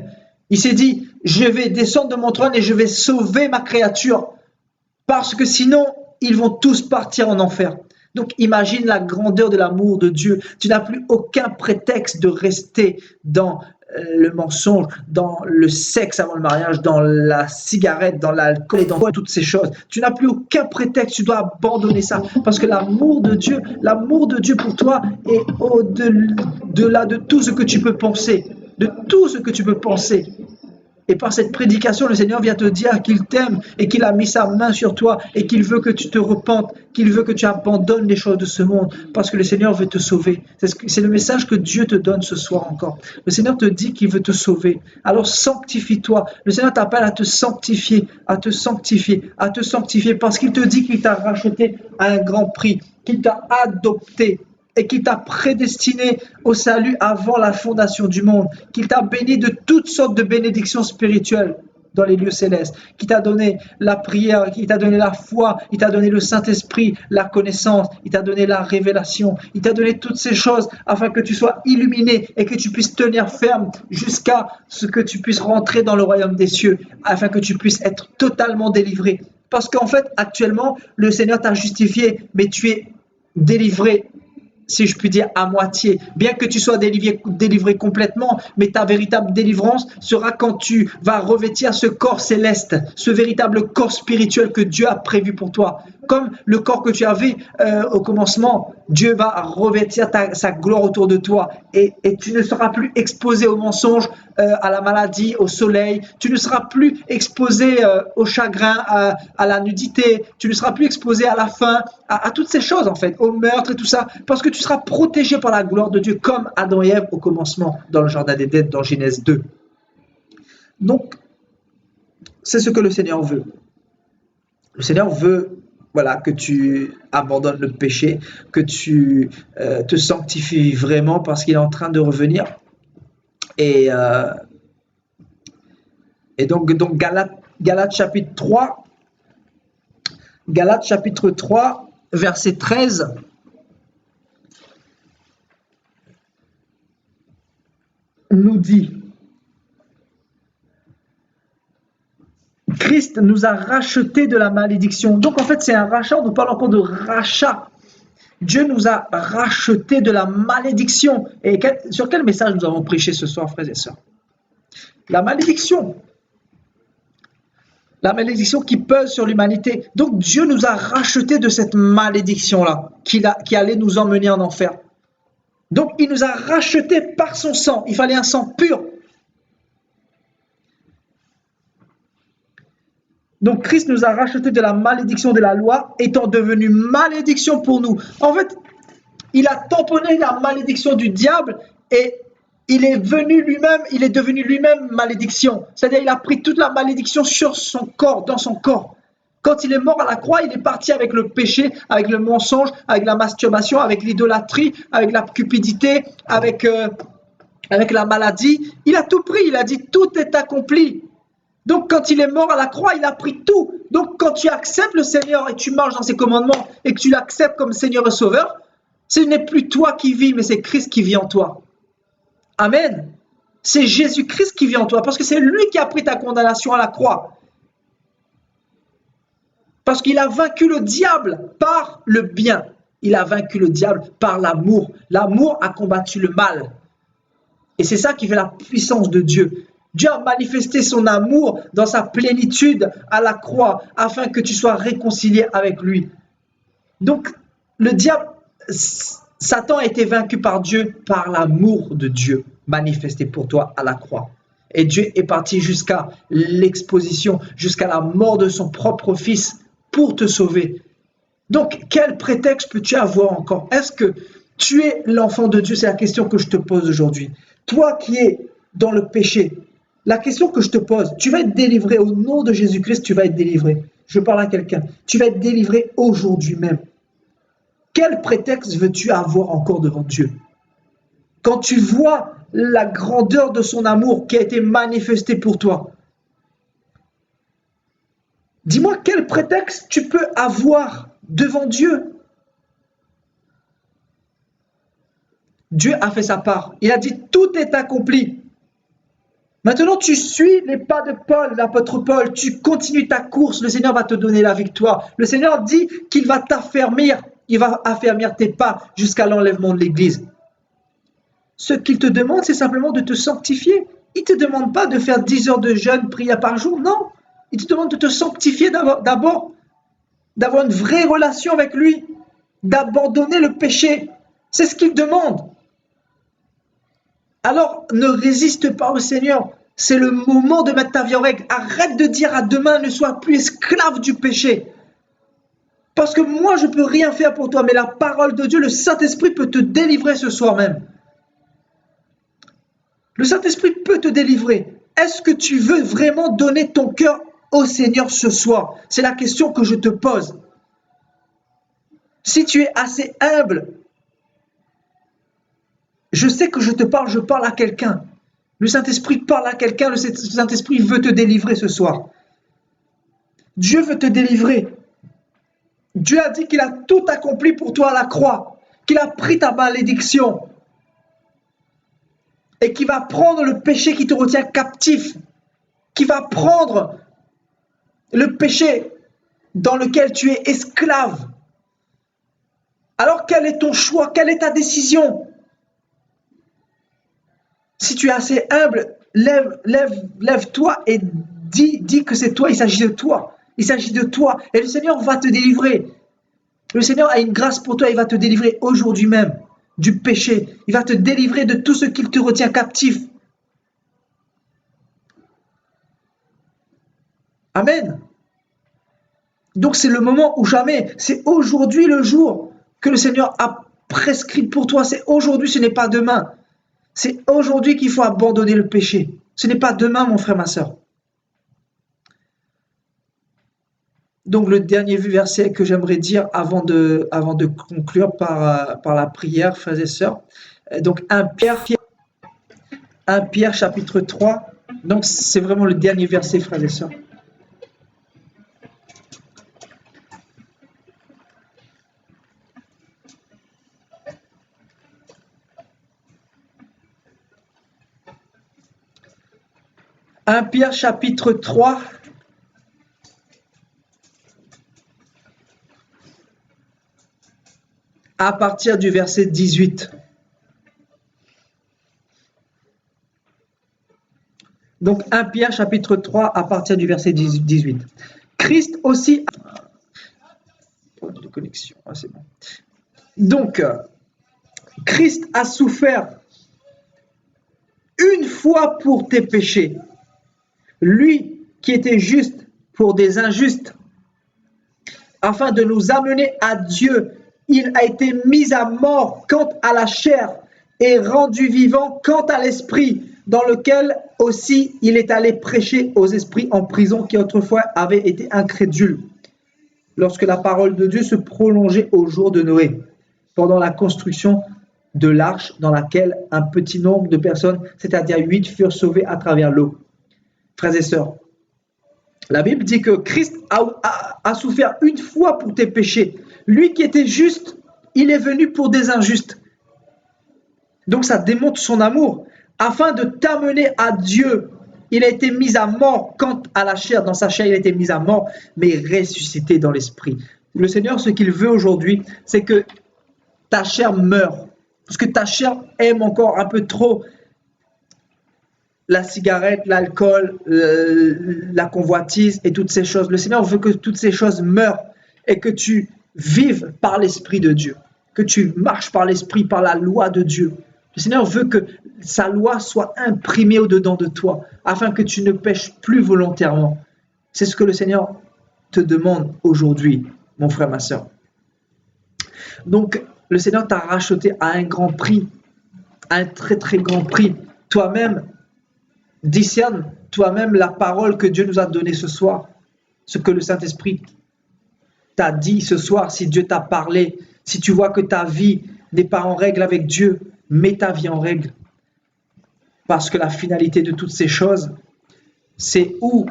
Il s'est dit, je vais descendre de mon trône et je vais sauver ma créature. Parce que sinon, ils vont tous partir en enfer. Donc imagine la grandeur de l'amour de Dieu. Tu n'as plus aucun prétexte de rester dans le mensonge, dans le sexe avant le mariage, dans la cigarette, dans l'alcool et dans toutes ces choses. Tu n'as plus aucun prétexte, tu dois abandonner ça. Parce que l'amour de Dieu pour toi est au-delà de tout ce que tu peux penser. De tout ce que tu peux penser. Et par cette prédication, le Seigneur vient te dire qu'il t'aime et qu'il a mis sa main sur toi et qu'il veut que tu te repentes, qu'il veut que tu abandonnes les choses de ce monde parce que le Seigneur veut te sauver. C'est le message que Dieu te donne ce soir encore. Le Seigneur te dit qu'il veut te sauver. Alors sanctifie-toi. Le Seigneur t'appelle à te sanctifier, à te sanctifier, à te sanctifier parce qu'il te dit qu'il t'a racheté à un grand prix, qu'il t'a adopté et qu'il t'a prédestiné au salut avant la fondation du monde, qu'il t'a béni de toutes sortes de bénédictions spirituelles dans les lieux célestes, qu'il t'a donné la prière, qu'il t'a donné la foi, il t'a donné le Saint-Esprit, la connaissance, il t'a donné la révélation, il t'a donné toutes ces choses afin que tu sois illuminé et que tu puisses tenir ferme jusqu'à ce que tu puisses rentrer dans le royaume des cieux, afin que tu puisses être totalement délivré. Parce qu'en fait, actuellement, le Seigneur t'a justifié, mais tu es délivré, si je puis dire, à moitié. Bien que tu sois délivré complètement, mais ta véritable délivrance sera quand tu vas revêtir ce corps céleste, ce véritable corps spirituel que Dieu a prévu pour toi. Comme le corps que tu avais au commencement, Dieu va revêtir sa gloire autour de toi et tu ne seras plus exposé aux mensonges, à la maladie, au soleil. Tu ne seras plus exposé au chagrin, à la nudité. Tu ne seras plus exposé à la faim, à toutes ces choses en fait, au meurtre et tout ça, parce que tu seras protégé par la gloire de Dieu comme Adam et Ève au commencement dans le jardin d'Éden, dans Genèse 2. Donc, c'est ce que le Seigneur veut. Le Seigneur veut que tu abandonnes le péché, que tu te sanctifies vraiment parce qu'il est en train de revenir. Et donc Galates chapitre 3, Galates chapitre 3, verset 13. Nous dit, Christ nous a rachetés de la malédiction. Donc en fait, c'est un rachat, on nous parle encore de rachat. Dieu nous a rachetés de la malédiction. Et sur quel message nous avons prêché ce soir, frères et sœurs? La malédiction. La malédiction qui pèse sur l'humanité. Donc Dieu nous a rachetés de cette malédiction-là, qui allait nous emmener en enfer. Donc il nous a rachetés par son sang. Il fallait un sang pur. Donc Christ nous a rachetés de la malédiction de la loi, étant devenu malédiction pour nous. En fait, il a tamponné la malédiction du diable et il est devenu lui-même malédiction. C'est-à-dire il a pris toute la malédiction sur son corps, dans son corps. Quand il est mort à la croix, il est parti avec le péché, avec le mensonge, avec la masturbation, avec l'idolâtrie, avec la cupidité, avec la maladie. Il a tout pris, il a dit tout est accompli. Donc quand il est mort à la croix, il a pris tout. Donc quand tu acceptes le Seigneur et tu marches dans ses commandements et que tu l'acceptes comme Seigneur et Sauveur, ce n'est plus toi qui vis, mais c'est Christ qui vit en toi. Amen. C'est Jésus-Christ qui vit en toi parce que c'est lui qui a pris ta condamnation à la croix. Parce qu'il a vaincu le diable par le bien. Il a vaincu le diable par l'amour. L'amour a combattu le mal. Et c'est ça qui fait la puissance de Dieu. Dieu a manifesté son amour dans sa plénitude à la croix afin que tu sois réconcilié avec lui. Donc, le diable, Satan a été vaincu par Dieu par l'amour de Dieu manifesté pour toi à la croix. Et Dieu est parti jusqu'à l'exposition, jusqu'à la mort de son propre fils pour te sauver. Donc, quel prétexte peux-tu avoir encore? Est-ce que tu es l'enfant de Dieu? C'est la question que je te pose aujourd'hui. Toi qui es dans le péché, la question que je te pose, tu vas être délivré au nom de Jésus-Christ, tu vas être délivré. Je parle à quelqu'un. Tu vas être délivré aujourd'hui même. Quel prétexte veux-tu avoir encore devant Dieu? Quand tu vois la grandeur de son amour qui a été manifesté pour toi, dis-moi quel prétexte tu peux avoir devant Dieu? Dieu a fait sa part. Il a dit tout est accompli. Maintenant, tu suis les pas de Paul, l'apôtre Paul, tu continues ta course, le Seigneur va te donner la victoire. Le Seigneur dit qu'il va t'affermir, il va affermir tes pas jusqu'à l'enlèvement de l'Église. Ce qu'il te demande, c'est simplement de te sanctifier. Il ne te demande pas de faire 10 heures de jeûne, prière par jour, non. Il te demande de te sanctifier d'abord, d'avoir une vraie relation avec lui, d'abandonner le péché. C'est ce qu'il demande. Alors, ne résiste pas au Seigneur. C'est le moment de mettre ta vie en règle. Arrête de dire à demain, ne sois plus esclave du péché. Parce que moi, je ne peux rien faire pour toi, mais la parole de Dieu, le Saint-Esprit peut te délivrer ce soir même. Le Saint-Esprit peut te délivrer. Est-ce que tu veux vraiment donner ton cœur au Seigneur ce soir? C'est la question que je te pose. Si tu es assez humble, je sais que je parle à quelqu'un. Le Saint-Esprit parle à quelqu'un, le Saint-Esprit veut te délivrer ce soir. Dieu veut te délivrer. Dieu a dit qu'il a tout accompli pour toi à la croix, qu'il a pris ta malédiction et qu'il va prendre le péché qui te retient captif, qu'il va prendre le péché dans lequel tu es esclave. Alors quel est ton choix? Quelle est ta décision? Si tu es assez humble, lève-toi et dis que c'est toi, il s'agit de toi. Il s'agit de toi et le Seigneur va te délivrer. Le Seigneur a une grâce pour toi, il va te délivrer aujourd'hui même du péché. Il va te délivrer de tout ce qui te retient captif. Amen. Donc c'est le moment ou jamais. C'est aujourd'hui le jour que le Seigneur a prescrit pour toi. C'est aujourd'hui, ce n'est pas demain. C'est aujourd'hui qu'il faut abandonner le péché. Ce n'est pas demain, mon frère, ma soeur. Donc le dernier verset que j'aimerais dire avant de conclure par la prière, frères et sœurs. Donc 1 Pierre chapitre 3. Donc c'est vraiment le dernier verset, frères et sœurs. 1 Pierre chapitre 3, à partir du verset 18. Donc 1 Pierre chapitre 3 à partir du verset 18. Christ aussi... Problème de connexion, c'est bon. Donc, Christ a souffert une fois pour tes péchés. Lui qui était juste pour des injustes, afin de nous amener à Dieu. Il a été mis à mort quant à la chair et rendu vivant quant à l'esprit, dans lequel aussi il est allé prêcher aux esprits en prison qui autrefois avaient été incrédules, lorsque la parole de Dieu se prolongeait au jour de Noé, pendant la construction de l'arche dans laquelle un petit nombre de personnes, c'est-à-dire 8, furent sauvées à travers l'eau. Frères et sœurs, la Bible dit que Christ a souffert une fois pour tes péchés. Lui qui était juste, il est venu pour des injustes. Donc ça démontre son amour. Afin de t'amener à Dieu, il a été mis à mort quant à la chair. Dans sa chair, il a été mis à mort, mais ressuscité dans l'esprit. Le Seigneur, ce qu'il veut aujourd'hui, c'est que ta chair meure. Parce que ta chair aime encore un peu trop la cigarette, l'alcool, la convoitise et toutes ces choses. Le Seigneur veut que toutes ces choses meurent et que tu vives par l'Esprit de Dieu, que tu marches par l'Esprit, par la loi de Dieu. Le Seigneur veut que sa loi soit imprimée au-dedans de toi, afin que tu ne pêches plus volontairement. C'est ce que le Seigneur te demande aujourd'hui, mon frère, ma soeur. Donc, le Seigneur t'a racheté à un grand prix, à un très très grand prix. Toi-même, discerne toi-même la parole que Dieu nous a donnée ce soir, ce que le Saint-Esprit t'a dit ce soir. Si Dieu t'a parlé, si tu vois que ta vie n'est pas en règle avec Dieu, mets ta vie en règle. Parce que la finalité de toutes ces choses, c'est ou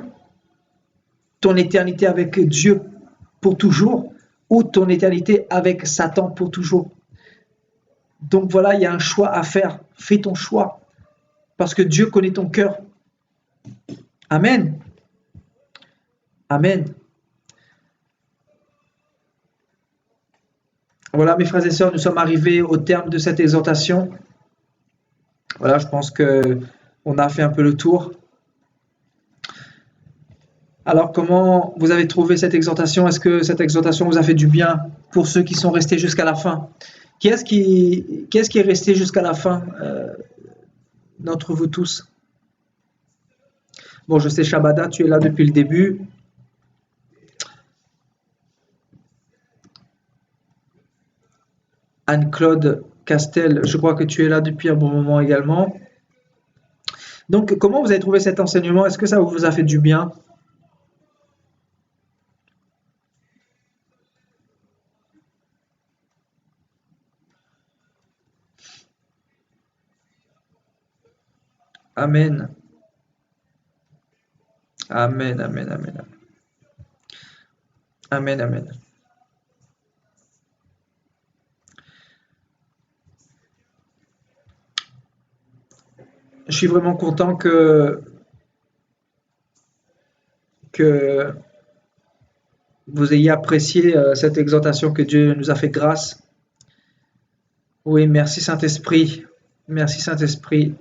ton éternité avec Dieu pour toujours, ou ton éternité avec Satan pour toujours. Donc voilà, il y a un choix à faire. Fais ton choix. Parce que Dieu connaît ton cœur. Amen. Amen. Voilà, mes frères et sœurs, nous sommes arrivés au terme de cette exhortation. Voilà, je pense qu'on a fait un peu le tour. Alors, comment vous avez trouvé cette exhortation? Est-ce que cette exhortation vous a fait du bien pour ceux qui sont restés jusqu'à la fin? Qui est-ce qui est resté jusqu'à la fin d'entre vous tous? Bon, je sais, Shabada, tu es là depuis le début. Anne-Claude Castel, je crois que tu es là depuis un bon moment également. Donc, comment vous avez trouvé cet enseignement? Est-ce que ça vous a fait du bien? Amen. Amen, amen, amen. Amen, amen. Je suis vraiment content que vous ayez apprécié cette exhortation, que Dieu nous a fait grâce. Oui, merci Saint-Esprit. Merci Saint-Esprit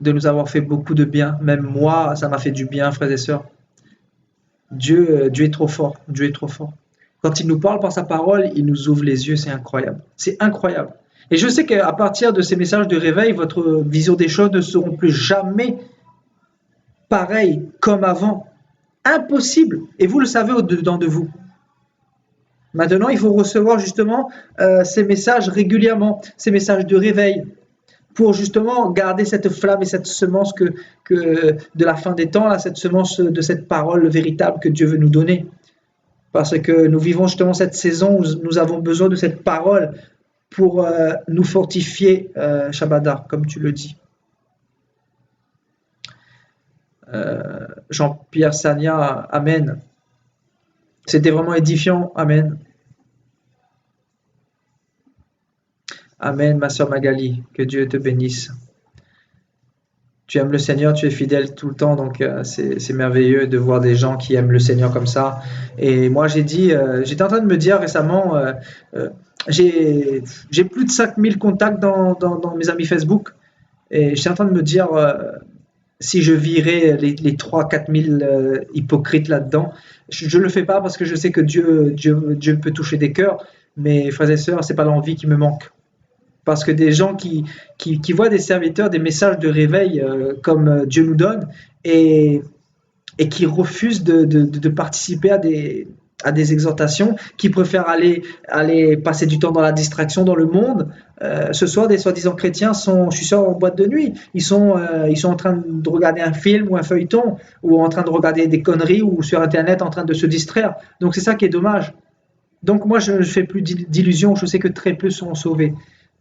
de nous avoir fait beaucoup de bien. Même moi, ça m'a fait du bien, frères et sœurs. Dieu est trop fort. Dieu est trop fort. Quand il nous parle par sa parole, il nous ouvre les yeux. C'est incroyable. C'est incroyable. Et je sais qu'à partir de ces messages de réveil, votre vision des choses ne seront plus jamais pareilles comme avant. Impossible. Et vous le savez au-dedans de vous. Maintenant, il faut recevoir justement ces messages régulièrement, ces messages de réveil, pour justement garder cette flamme et cette semence que de la fin des temps, là, cette semence de cette parole véritable que Dieu veut nous donner. Parce que nous vivons justement cette saison où nous avons besoin de cette parole pour nous fortifier, Shabada, comme tu le dis. Jean-Pierre Sagna, Amen. C'était vraiment édifiant, Amen. Amen, ma sœur Magali, que Dieu te bénisse. Tu aimes le Seigneur, tu es fidèle tout le temps, donc c'est merveilleux de voir des gens qui aiment le Seigneur comme ça. Et moi, j'étais en train de me dire récemment, euh, j'ai j'ai plus de 5000 contacts dans mes amis Facebook, et j'étais en train de me dire si je virais les 3 4 000 hypocrites là-dedans. Je le fais pas parce que je sais que Dieu peut toucher des cœurs, mais frères et sœurs, c'est pas l'envie qui me manque. Parce que des gens qui voient des serviteurs, des messages de réveil comme Dieu nous donne et, et qui refusent de participer à des exhortations, qui préfèrent aller passer du temps dans la distraction dans le monde. Ce soir, des soi-disant chrétiens sont, je suis sûr, en boîte de nuit. Ils sont en train de regarder un film ou un feuilleton, ou en train de regarder des conneries, ou sur Internet en train de se distraire. Donc c'est ça qui est dommage. Donc moi, je ne fais plus d'illusions, je sais que très peu sont sauvés.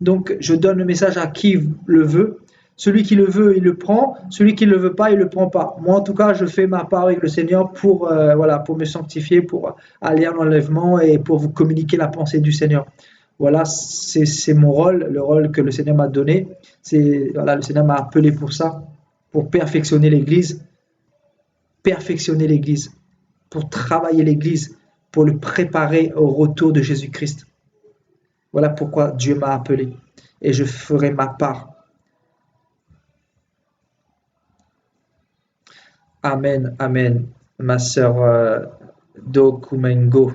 Donc je donne le message à qui le veut. Celui qui le veut, il le prend. Celui qui ne le veut pas, il ne le prend pas. Moi, en tout cas, je fais ma part avec le Seigneur pour, voilà, pour me sanctifier, pour aller à l'enlèvement et pour vous communiquer la pensée du Seigneur. Voilà, c'est mon rôle, le rôle que le Seigneur m'a donné. Voilà, le Seigneur m'a appelé pour ça, pour perfectionner l'Église, pour travailler l'Église, pour le préparer au retour de Jésus-Christ. Voilà pourquoi Dieu m'a appelé et je ferai ma part. Amen, amen. Ma sœur Dokumengo,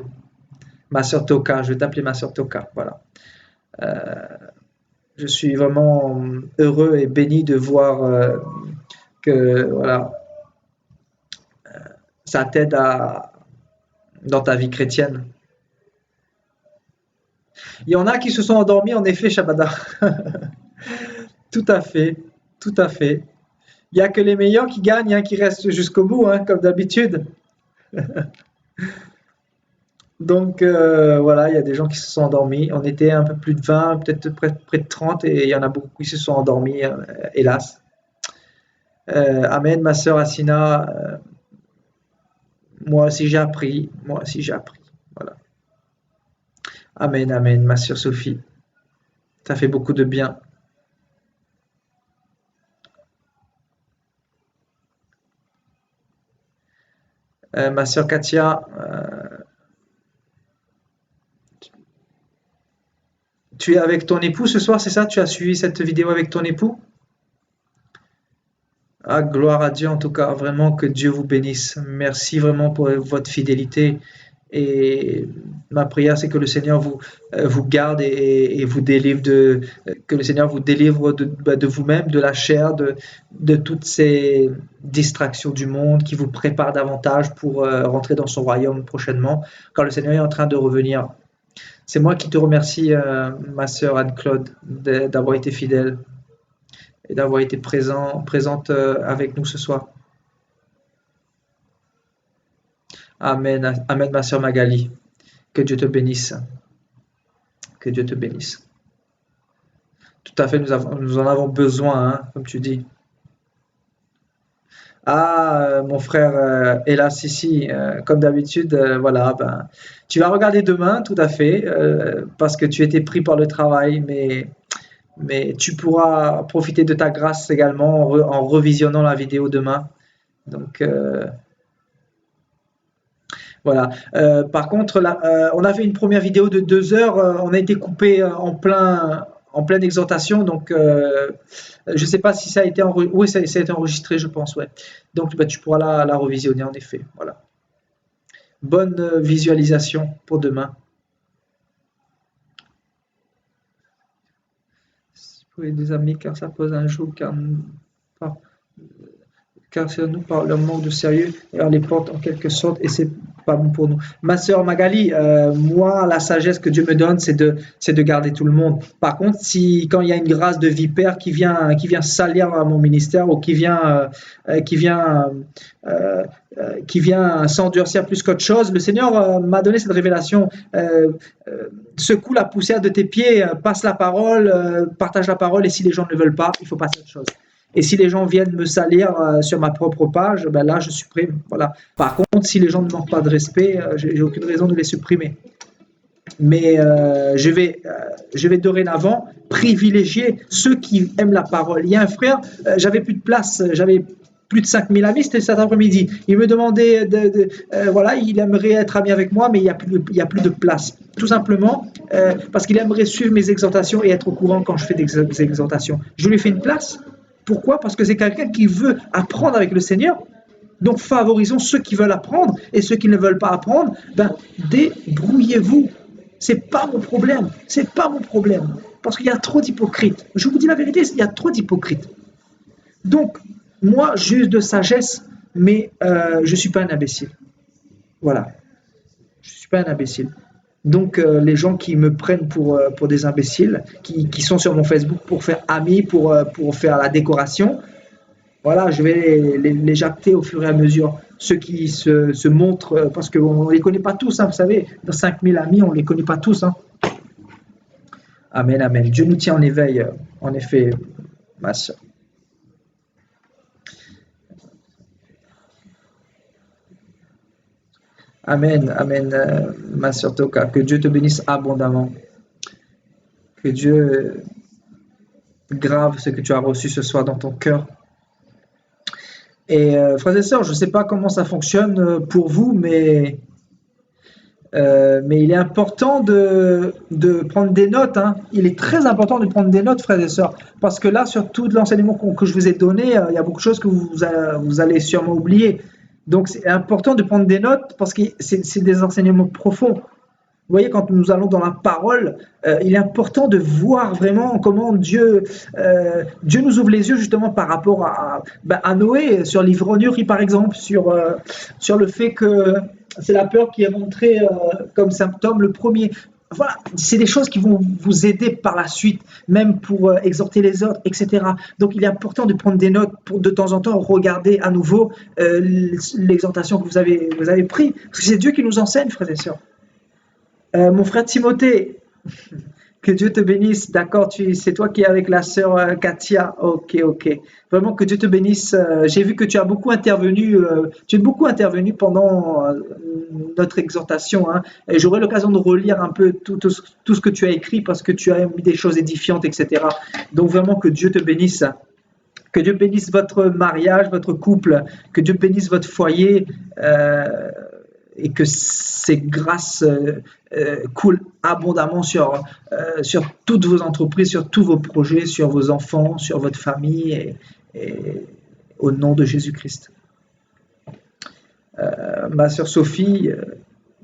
ma sœur Toka, je vais t'appeler ma sœur Toka. Voilà. Je suis vraiment heureux et béni de voir que voilà, ça t'aide dans ta vie chrétienne. Il y en a qui se sont endormis en effet, Shabada. Tout à fait, tout à fait. Il n'y a que les meilleurs qui gagnent, hein, qui restent jusqu'au bout, hein, comme d'habitude. Donc voilà, il y a des gens qui se sont endormis. On était un peu plus de 20, peut-être près de 30, et il y en a beaucoup qui se sont endormis, hélas. Amen, ma sœur Assina. Moi aussi j'ai appris. Moi aussi j'ai appris. Voilà. Amen, amen, ma sœur Sophie. Ça fait beaucoup de bien. Ma sœur Katia, tu es avec ton époux ce soir, c'est ça? Tu as suivi cette vidéo avec ton époux? Ah, gloire à Dieu en tout cas, vraiment que Dieu vous bénisse. Merci vraiment pour votre fidélité. Et ma prière, c'est que le Seigneur vous garde et vous délivre que le Seigneur vous délivre de vous-même, de la chair, de toutes ces distractions du monde qui vous préparent davantage pour rentrer dans son royaume prochainement, quand le Seigneur est en train de revenir. C'est moi qui te remercie, ma sœur Anne-Claude, d'avoir été fidèle et d'avoir été présente avec nous ce soir. Amen, amen, ma sœur Magali. Que Dieu te bénisse. Que Dieu te bénisse. Tout à fait, nous en avons besoin, hein, comme tu dis. Ah, mon frère, hélas, ici, comme d'habitude, voilà, ben, tu vas regarder demain, tout à fait, parce que tu étais pris par le travail, mais tu pourras profiter de ta grâce également en revisionnant la vidéo demain. Donc, voilà. Par contre, là, on a fait une première vidéo de 2 heures. On a été coupé en pleine exhortation. Donc, je ne sais pas si ça a été enregistré. Oui, ça a été enregistré, je pense. Ouais. Donc, bah, tu pourras la revisionner en effet. Voilà. Bonne visualisation pour demain. Pour des amis, car ça pose un jour, car c'est nous par leur manque de sérieux et on les porte en quelque sorte et c'est pas bon pour nous. Ma sœur Magali, moi la sagesse que Dieu me donne c'est de garder tout le monde. Par contre, si quand il y a une grâce de vipère qui vient salir mon ministère ou qui vient s'endurcir plus qu'autre chose, le Seigneur m'a donné cette révélation. Secoue la poussière de tes pieds, passe la parole, partage la parole et si les gens ne le veulent pas, il faut passer à autre chose. Et si les gens viennent me salir sur ma propre page, ben là, je supprime. Voilà. Par contre, si les gens ne manquent pas de respect, j'ai aucune raison de les supprimer. Mais je vais dorénavant privilégier ceux qui aiment la parole. Il y a un frère, j'avais plus de place, j'avais plus de 5000 amis, c'était cet après-midi. Il me demandait, voilà, il aimerait être ami avec moi, mais il y a plus de place. Tout simplement parce qu'il aimerait suivre mes exhortations et être au courant quand je fais des exhortations. Je lui ai fait une place. Pourquoi? Parce que c'est quelqu'un qui veut apprendre avec le Seigneur. Donc favorisons ceux qui veulent apprendre et ceux qui ne veulent pas apprendre, ben débrouillez-vous. C'est pas mon problème. C'est pas mon problème. Parce qu'il y a trop d'hypocrites. Je vous dis la vérité, il y a trop d'hypocrites. Donc, moi, j'use de sagesse, mais je ne suis pas un imbécile. Voilà. Je ne suis pas un imbécile. Donc, les gens qui me prennent pour des imbéciles, qui sont sur mon Facebook pour faire amis, pour faire la décoration, voilà, je vais les jacter au fur et à mesure. Ceux qui se montrent, parce qu'on ne les connaît pas tous, hein, vous savez, dans 5000 amis, on ne les connaît pas tous. Hein. Amen, amen. Dieu nous tient en éveil, en effet, ma soeur. Amen, amen, ma soeur Toka. Que Dieu te bénisse abondamment. Que Dieu grave ce que tu as reçu ce soir dans ton cœur. Et frères et sœurs, je ne sais pas comment ça fonctionne pour vous, mais il est important de prendre des notes. Hein. Il est très important de prendre des notes, frères et sœurs, parce que là, sur tout l'enseignement que je vous ai donné, il y a beaucoup de choses que vous allez sûrement oublier. Donc, c'est important de prendre des notes parce que c'est des enseignements profonds. Vous voyez, quand nous allons dans la parole, il est important de voir vraiment comment Dieu nous ouvre les yeux justement par rapport à Noé, sur l'ivrognerie par exemple, sur le fait que c'est la peur qui est montrée comme symptôme le premier. Voilà, c'est des choses qui vont vous aider par la suite, même pour exhorter les autres, etc. Donc il est important de prendre des notes pour de temps en temps regarder à nouveau l'exhortation que vous avez prise. Parce que c'est Dieu qui nous enseigne, frères et sœurs. Mon frère Timothée, que Dieu te bénisse. D'accord, c'est toi qui es avec la sœur Katia. Ok, ok. Vraiment que Dieu te bénisse. J'ai vu que tu as beaucoup intervenu. Tu es beaucoup intervenu pendant notre exhortation. Hein, et j'aurai l'occasion de relire un peu tout ce que tu as écrit parce que tu as mis des choses édifiantes, etc. Donc vraiment que Dieu te bénisse. Que Dieu bénisse votre mariage, votre couple. Que Dieu bénisse votre foyer. Et que ces grâces coulent abondamment sur toutes vos entreprises, sur tous vos projets, sur vos enfants, sur votre famille, et au nom de Jésus-Christ. Ma sœur Sophie,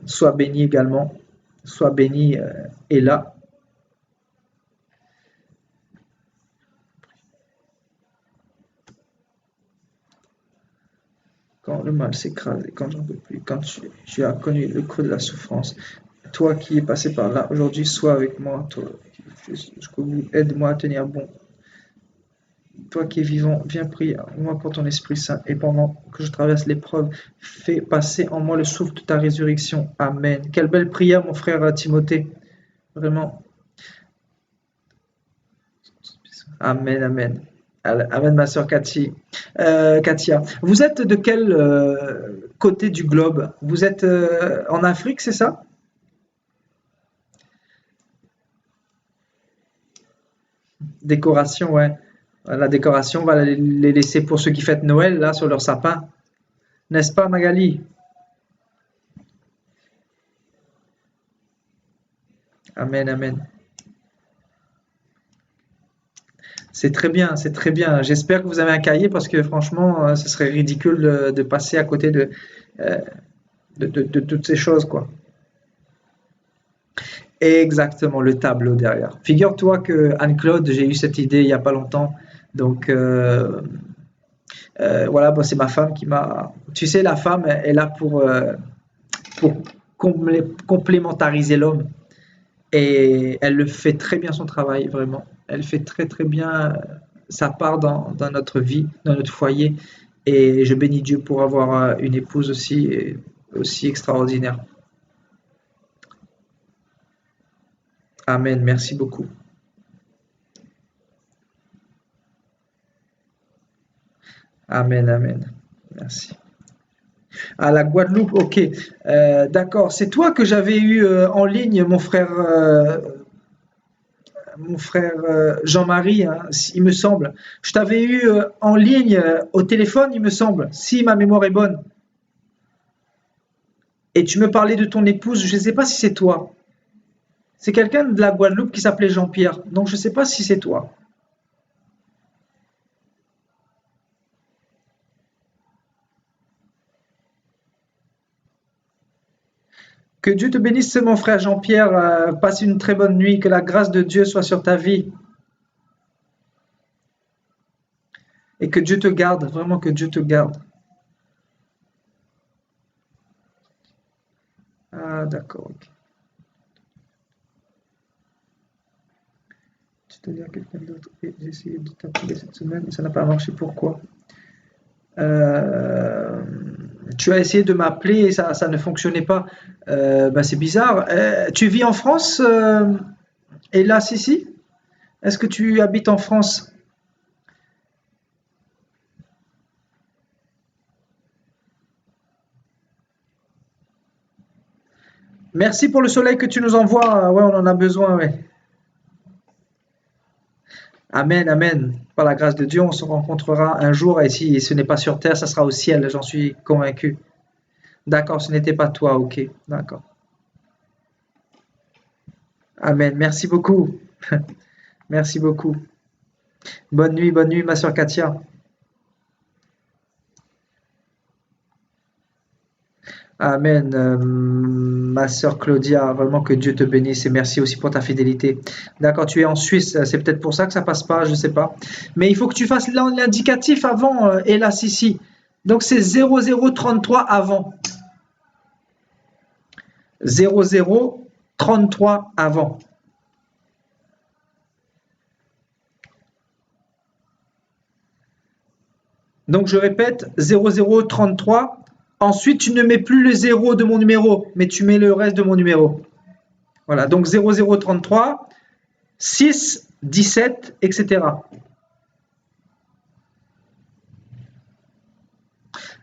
sois bénie également, sois bénie et là. Quand le mal s'écrase et quand j'en peux plus, quand tu as connu le creux de la souffrance, toi qui es passé par là, aujourd'hui, sois avec moi, toi, jusqu'au bout, aide-moi à tenir bon. Toi qui es vivant, viens prier en moi pour ton Esprit Saint, et pendant que je traverse l'épreuve, fais passer en moi le souffle de ta résurrection. Amen. Quelle belle prière, mon frère Timothée. Vraiment. Amen, amen. Amen, ma soeur Katia. Vous êtes de quel côté du globe? Vous êtes en Afrique, c'est ça? Décoration, ouais. La décoration, on va les laisser pour ceux qui fêtent Noël, là, sur leur sapin. N'est-ce pas, Magali? Amen, amen. C'est très bien, c'est très bien. J'espère que vous avez un cahier parce que franchement, ce serait ridicule de passer à côté euh, de toutes ces choses, quoi. Exactement, le tableau derrière. Figure-toi que Anne-Claude, j'ai eu cette idée il n'y a pas longtemps. Donc, voilà, bon, c'est ma femme qui m'a. Tu sais, la femme est là pour complémentariser l'homme. Et elle le fait très bien son travail, vraiment. Elle fait très très bien sa part dans notre vie, dans notre foyer. Et je bénis Dieu pour avoir une épouse aussi extraordinaire. Amen. Merci beaucoup. Amen, amen. Merci. À la Guadeloupe, ok. D'accord. C'est toi que j'avais eu en ligne, mon frère Jean-Marie, hein, il me semble. Je t'avais eu en ligne au téléphone, il me semble, si ma mémoire est bonne. Et tu me parlais de ton épouse, je ne sais pas si c'est toi. C'est quelqu'un de la Guadeloupe qui s'appelait Jean-Pierre. Donc je ne sais pas si c'est toi. Que Dieu te bénisse, mon frère Jean-Pierre. Passe une très bonne nuit. Que la grâce de Dieu soit sur ta vie. Et que Dieu te garde. Vraiment que Dieu te garde. Ah, d'accord. Ok. Tu te dis à quelqu'un d'autre. Et j'ai essayé de t'appeler cette semaine, mais ça n'a pas marché. Pourquoi? Euh, Tu as essayé de m'appeler et ça ne fonctionnait pas. Ben, c'est bizarre. Tu vis en France, et là, si? Est-ce que tu habites en France? Merci pour le soleil que tu nous envoies. Ouais, on en a besoin, ouais. Amen, amen. Par la grâce de Dieu, on se rencontrera un jour et si ce n'est pas sur terre, ça sera au ciel, j'en suis convaincu. D'accord, ce n'était pas toi, ok. D'accord. Amen. Merci beaucoup. Merci beaucoup. Bonne nuit, ma soeur Katia. Amen. Ma sœur Claudia, vraiment que Dieu te bénisse et merci aussi pour ta fidélité. D'accord, tu es en Suisse, c'est peut-être pour ça que ça passe pas, je sais pas. Mais il faut que tu fasses l'indicatif avant, hélas ici. Donc c'est 0033 avant. 0033 avant. Donc je répète, 0033. Ensuite, tu ne mets plus le zéro de mon numéro, mais tu mets le reste de mon numéro. Voilà, donc 0033 6 17, etc.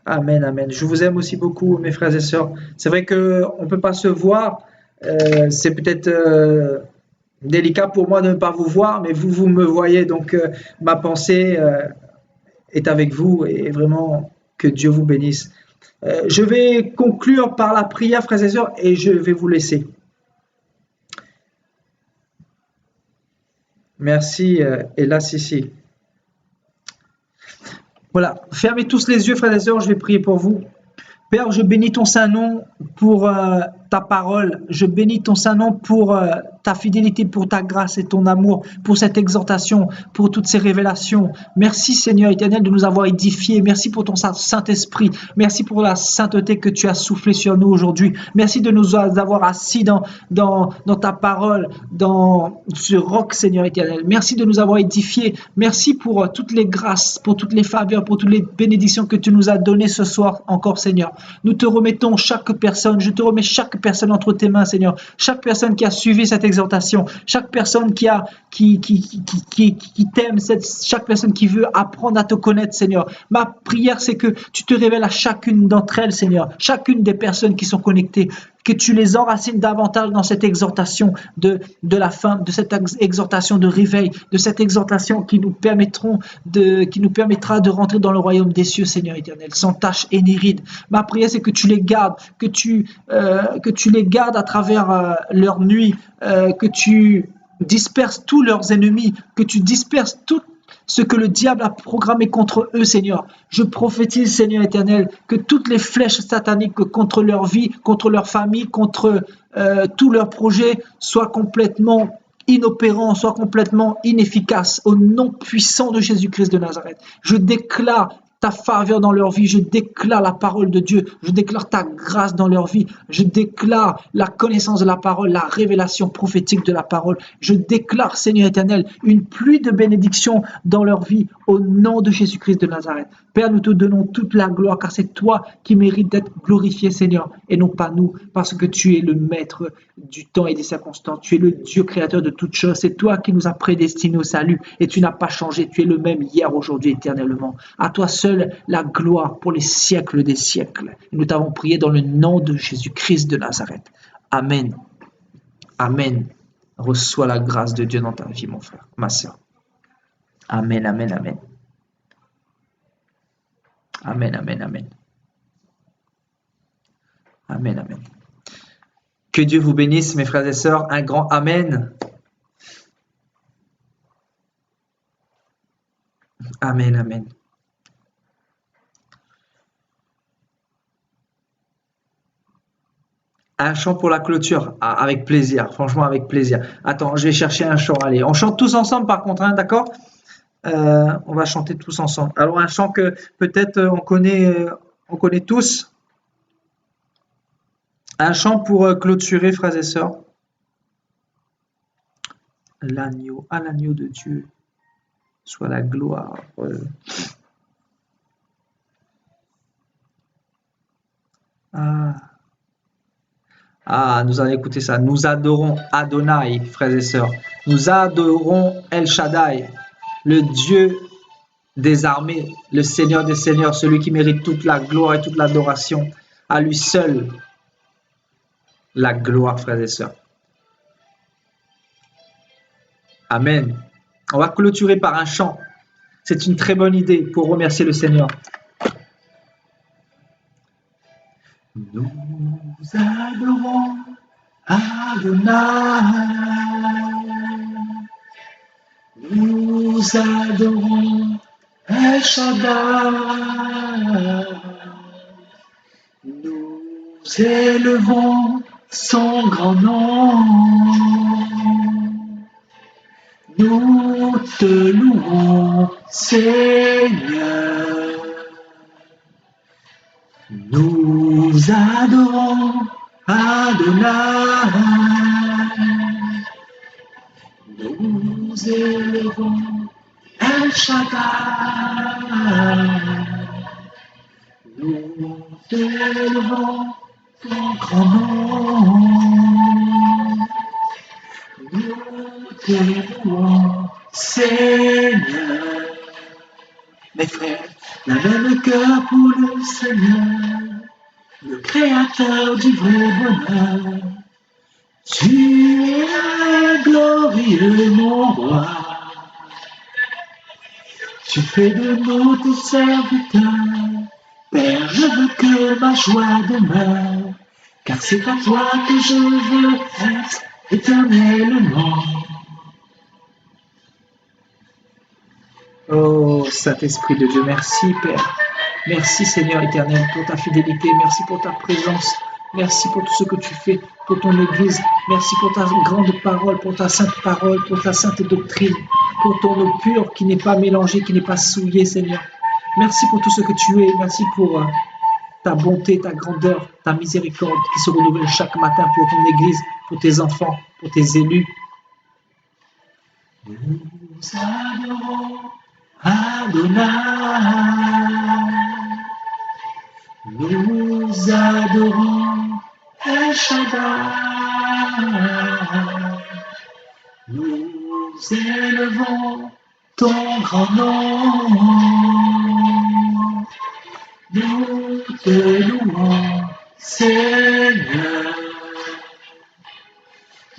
Amen, amen. Je vous aime aussi beaucoup, mes frères et sœurs. C'est vrai qu'on ne peut pas se voir. C'est peut-être délicat pour moi de ne pas vous voir, mais vous me voyez. Donc, ma pensée est avec vous et vraiment que Dieu vous bénisse. Je vais conclure par la prière, frères et sœurs, et je vais vous laisser. Merci, hélas, ici. Voilà, fermez tous les yeux, frères et sœurs, je vais prier pour vous. Père, je bénis ton saint nom pour ta parole. Je bénis ton saint nom pour ta fidélité, pour ta grâce et ton amour, pour cette exhortation, pour toutes ces révélations. Merci Seigneur éternel de nous avoir édifiés. Merci pour ton Saint-Esprit. Merci pour la sainteté que tu as soufflé sur nous aujourd'hui. Merci de nous avoir assis dans ta parole, dans ce roc, Seigneur éternel. Merci de nous avoir édifiés. Merci pour toutes les grâces, pour toutes les faveurs, pour toutes les bénédictions que tu nous as données ce soir encore, Seigneur. Nous te remettons chaque personne, je te remets chaque personne entre tes mains, Seigneur. Chaque personne qui a suivi cette exhortation, chaque personne qui t'aime, chaque personne qui veut apprendre à te connaître, Seigneur. Ma prière, c'est que tu te révèles à chacune d'entre elles, Seigneur. Chacune des personnes qui sont connectées, que tu les enracines davantage dans cette exhortation de la fin, de cette exhortation de réveil, de cette exhortation qui nous permettra de rentrer dans le royaume des cieux, Seigneur éternel, sans tache et ni ride. Ma prière, c'est que tu les gardes, que tu les gardes à travers leur nuit, que tu disperses tous leurs ennemis, que tu disperses tout ce que le diable a programmé contre eux, Seigneur. Je prophétise, Seigneur éternel, que toutes les flèches sataniques contre leur vie, contre leur famille, contre tous leurs projets soient complètement inopérants, soient complètement inefficaces au nom puissant de Jésus-Christ de Nazareth. Je déclare ta faveur dans leur vie, je déclare la parole de Dieu, je déclare ta grâce dans leur vie, je déclare la connaissance de la parole, la révélation prophétique de la parole, je déclare, Seigneur éternel, une pluie de bénédictions dans leur vie au nom de Jésus-Christ de Nazareth. Père, nous te donnons toute la gloire, car c'est toi qui mérites d'être glorifié, Seigneur, et non pas nous, parce que tu es le maître du temps et des circonstances. Tu es le Dieu créateur de toutes choses. C'est toi qui nous as prédestinés au salut, et tu n'as pas changé. Tu es le même hier, aujourd'hui, éternellement. À toi seul la gloire pour les siècles des siècles. Et nous t'avons prié dans le nom de Jésus-Christ de Nazareth. Amen. Amen. Reçois la grâce de Dieu dans ta vie, mon frère, ma sœur. Amen, amen, amen. Amen, amen, amen. Amen, amen. Que Dieu vous bénisse, mes frères et sœurs. Un grand Amen. Amen, amen. Un chant pour la clôture. Ah, avec plaisir, franchement, avec plaisir. Attends, je vais chercher un chant. Allez, on chante tous ensemble par contre, hein, d'accord? On va chanter tous ensemble. Alors, un chant que peut-être on connaît tous. Un chant pour clôturer, frères et sœurs. L'agneau, à l'agneau de Dieu, soit la gloire. Nous allons écouter ça. Nous adorons Adonai, frères et sœurs. Nous adorons El Shaddai, le Dieu des armées, le Seigneur des seigneurs, celui qui mérite toute la gloire et toute l'adoration. À lui seul, la gloire, frères et sœurs. Amen. On va clôturer par un chant. C'est une très bonne idée pour remercier le Seigneur. Nous adorons Adonai. Nous adorons El Shaddai. Nous élevons son grand nom. Nous te louons, Seigneur. Nous adorons Adonai. Nous élevons El Shaddai. Nous élevons ton grand nom. Nous te louons, Seigneur. Mes frères, la même cœur pour le Seigneur, le créateur du vrai bonheur. Tu es glorieux, mon roi. Tu fais de nous tes serviteurs. Père, je veux que ma joie demeure, car c'est à toi que je veux être éternellement. Oh, Saint-Esprit de Dieu, merci Père. Merci Seigneur éternel pour ta fidélité. Merci pour ta présence. Merci pour tout ce que tu fais pour ton Église. Merci pour ta grande parole, pour ta sainte parole, pour ta sainte doctrine, pour ton eau pure qui n'est pas mélangée, qui n'est pas souillée, Seigneur. Merci pour tout ce que tu es. Merci pour ta bonté, ta grandeur, ta miséricorde qui se renouvelle chaque matin pour ton Église, pour tes enfants, pour tes élus. Nous adorons Adonai. Nous adorons El Shaddai. Nous élevons ton grand nom. Nous te louons, Seigneur.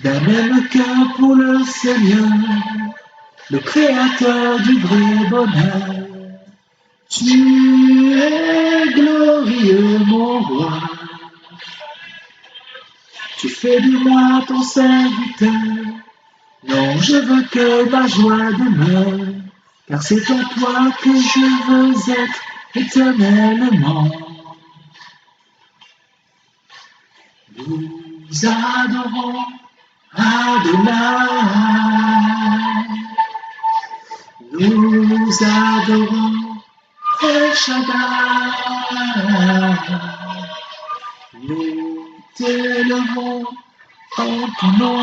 D'un même cœur pour le Seigneur, le créateur du vrai bonheur. Tu es glorieux, mon roi. Tu fais de moi ton serviteur. Non, je veux que ma joie demeure, car c'est en toi que je veux être éternellement. Nous adorons Adonai. Nous adorons El Shaddai. Nous t'élevons en ton nom.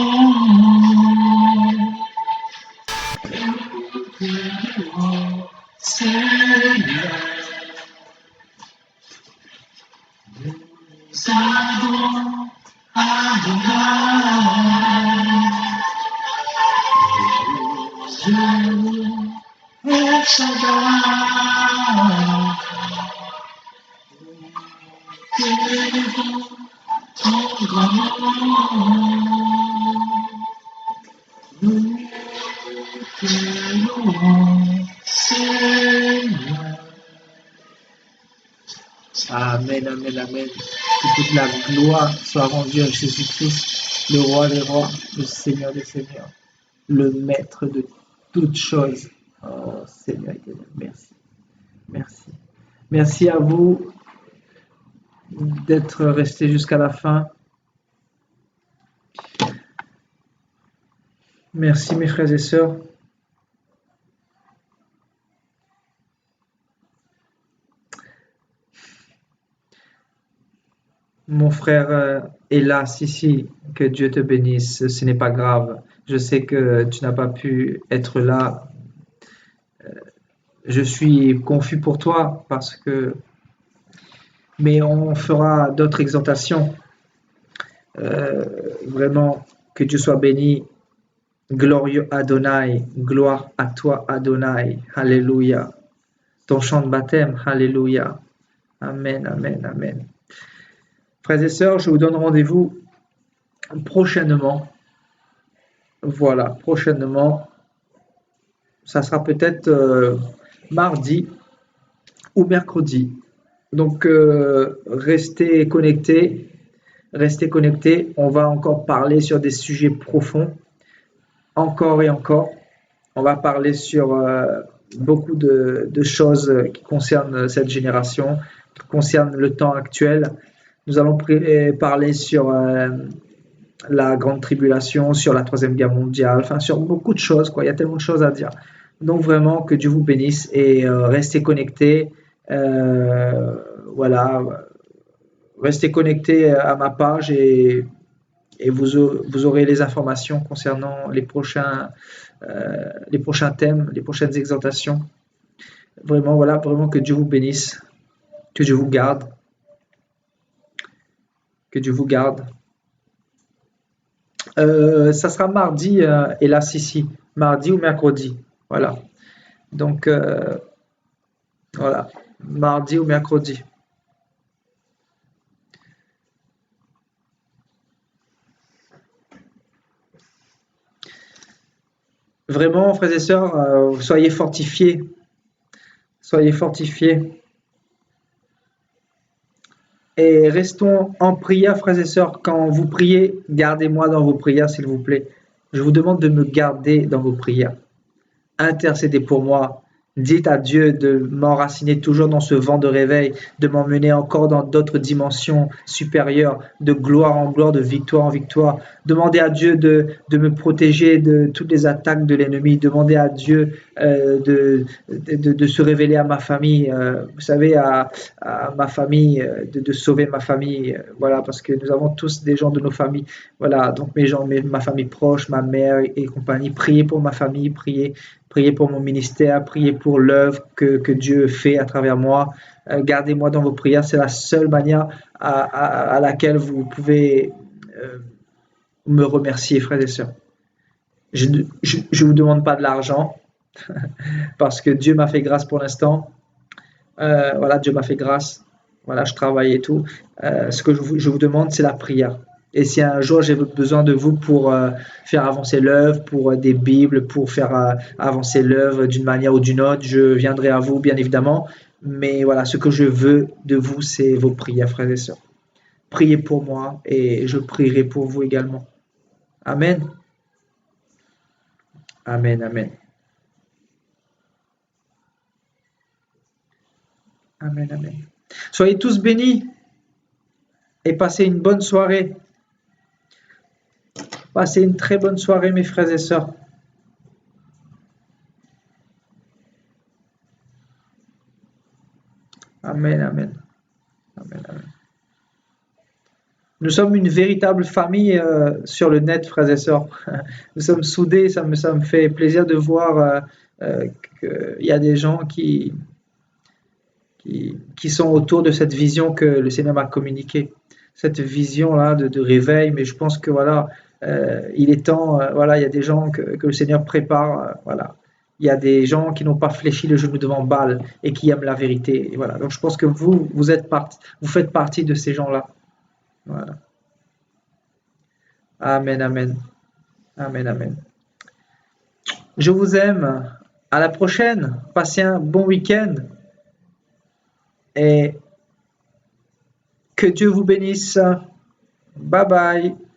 Nous t'élevons, Seigneur. Amen, amen, amen. Que toute la gloire soit rendue à Jésus-Christ, le roi des rois, le Seigneur des seigneurs, le maître de toutes choses. Oh Seigneur éternel, merci, merci. Merci à vous d'être restés jusqu'à la fin. Merci mes frères et sœurs. Mon frère hélas, ici, que Dieu te bénisse, ce n'est pas grave. Je sais que tu n'as pas pu être là. Je suis confus pour toi parce que, mais on fera d'autres exhortations. Vraiment, que Dieu soit béni. Glorieux Adonai, gloire à toi Adonai, Alléluia. Ton chant de baptême, Alléluia. Amen, amen, amen. Frères et sœurs, je vous donne rendez-vous prochainement. Voilà, prochainement. Ça sera peut-être mardi ou mercredi. Donc, restez connectés. Restez connectés. On va encore parler sur des sujets profonds. Encore et encore. On va parler sur beaucoup de choses qui concernent cette génération, qui concernent le temps actuel. Nous allons parler sur la grande tribulation, sur la troisième guerre mondiale, enfin sur beaucoup de choses, quoi. Il y a tellement de choses à dire. Donc vraiment, que Dieu vous bénisse et restez connectés. Voilà, restez connectés à ma page et vous aurez les informations concernant les prochains thèmes, les prochaines exhortations. Vraiment, voilà, vraiment que Dieu vous bénisse, que Dieu vous garde, que Dieu vous garde. Ça sera mardi, hélas ici, mardi ou mercredi, voilà. Donc, voilà, mardi ou mercredi. Vraiment, frères et sœurs, soyez fortifiés. Soyez fortifiés. Et restons en prière, frères et sœurs. Quand vous priez, gardez-moi dans vos prières, s'il vous plaît. Je vous demande de me garder dans vos prières. Intercédez pour moi. Dites à Dieu de m'enraciner toujours dans ce vent de réveil, de m'emmener encore dans d'autres dimensions supérieures, de gloire en gloire, de victoire en victoire. Demandez à Dieu de me protéger de toutes les attaques de l'ennemi. Demandez à Dieu de se révéler à ma famille, vous savez, à ma famille, de sauver ma famille. Voilà, parce que nous avons tous des gens de nos familles. Voilà, donc ma famille proche, ma mère et compagnie. Priez pour ma famille, priez pour mon ministère, priez pour l'œuvre que Dieu fait à travers moi. Gardez-moi dans vos prières, c'est la seule manière à laquelle vous pouvez me remercier, frères et sœurs. Je ne vous demande pas de l'argent, parce que Dieu m'a fait grâce pour l'instant. Voilà, Dieu m'a fait grâce. Voilà, je travaille et tout. Ce que je vous demande, c'est la prière. Et si un jour j'ai besoin de vous pour faire avancer l'œuvre, pour des Bibles, pour faire avancer l'œuvre d'une manière ou d'une autre, je viendrai à vous, bien évidemment. Mais voilà, ce que je veux de vous, c'est vos prières, frères et sœurs. Priez pour moi et je prierai pour vous également. Amen. Amen, amen. Amen, amen. Soyez tous bénis et passez une bonne soirée. Passez une très bonne soirée, mes frères et sœurs. Amen, amen. Amen, amen. Nous sommes une véritable famille sur le net, frères et sœurs. Nous sommes soudés, ça me fait plaisir de voir qu'il y a des gens qui sont autour de cette vision que le Seigneur m'a communiquée. cette vision-là de réveil, mais je pense que voilà, il est temps, voilà, il y a des gens que le Seigneur prépare, voilà. Il y a des gens qui n'ont pas fléchi le genou devant Baal et qui aiment la vérité. Et voilà. Donc je pense que vous faites partie de ces gens-là. Voilà. Amen, amen, amen, amen. Je vous aime. À la prochaine. Passez un bon week-end et que Dieu vous bénisse. Bye bye.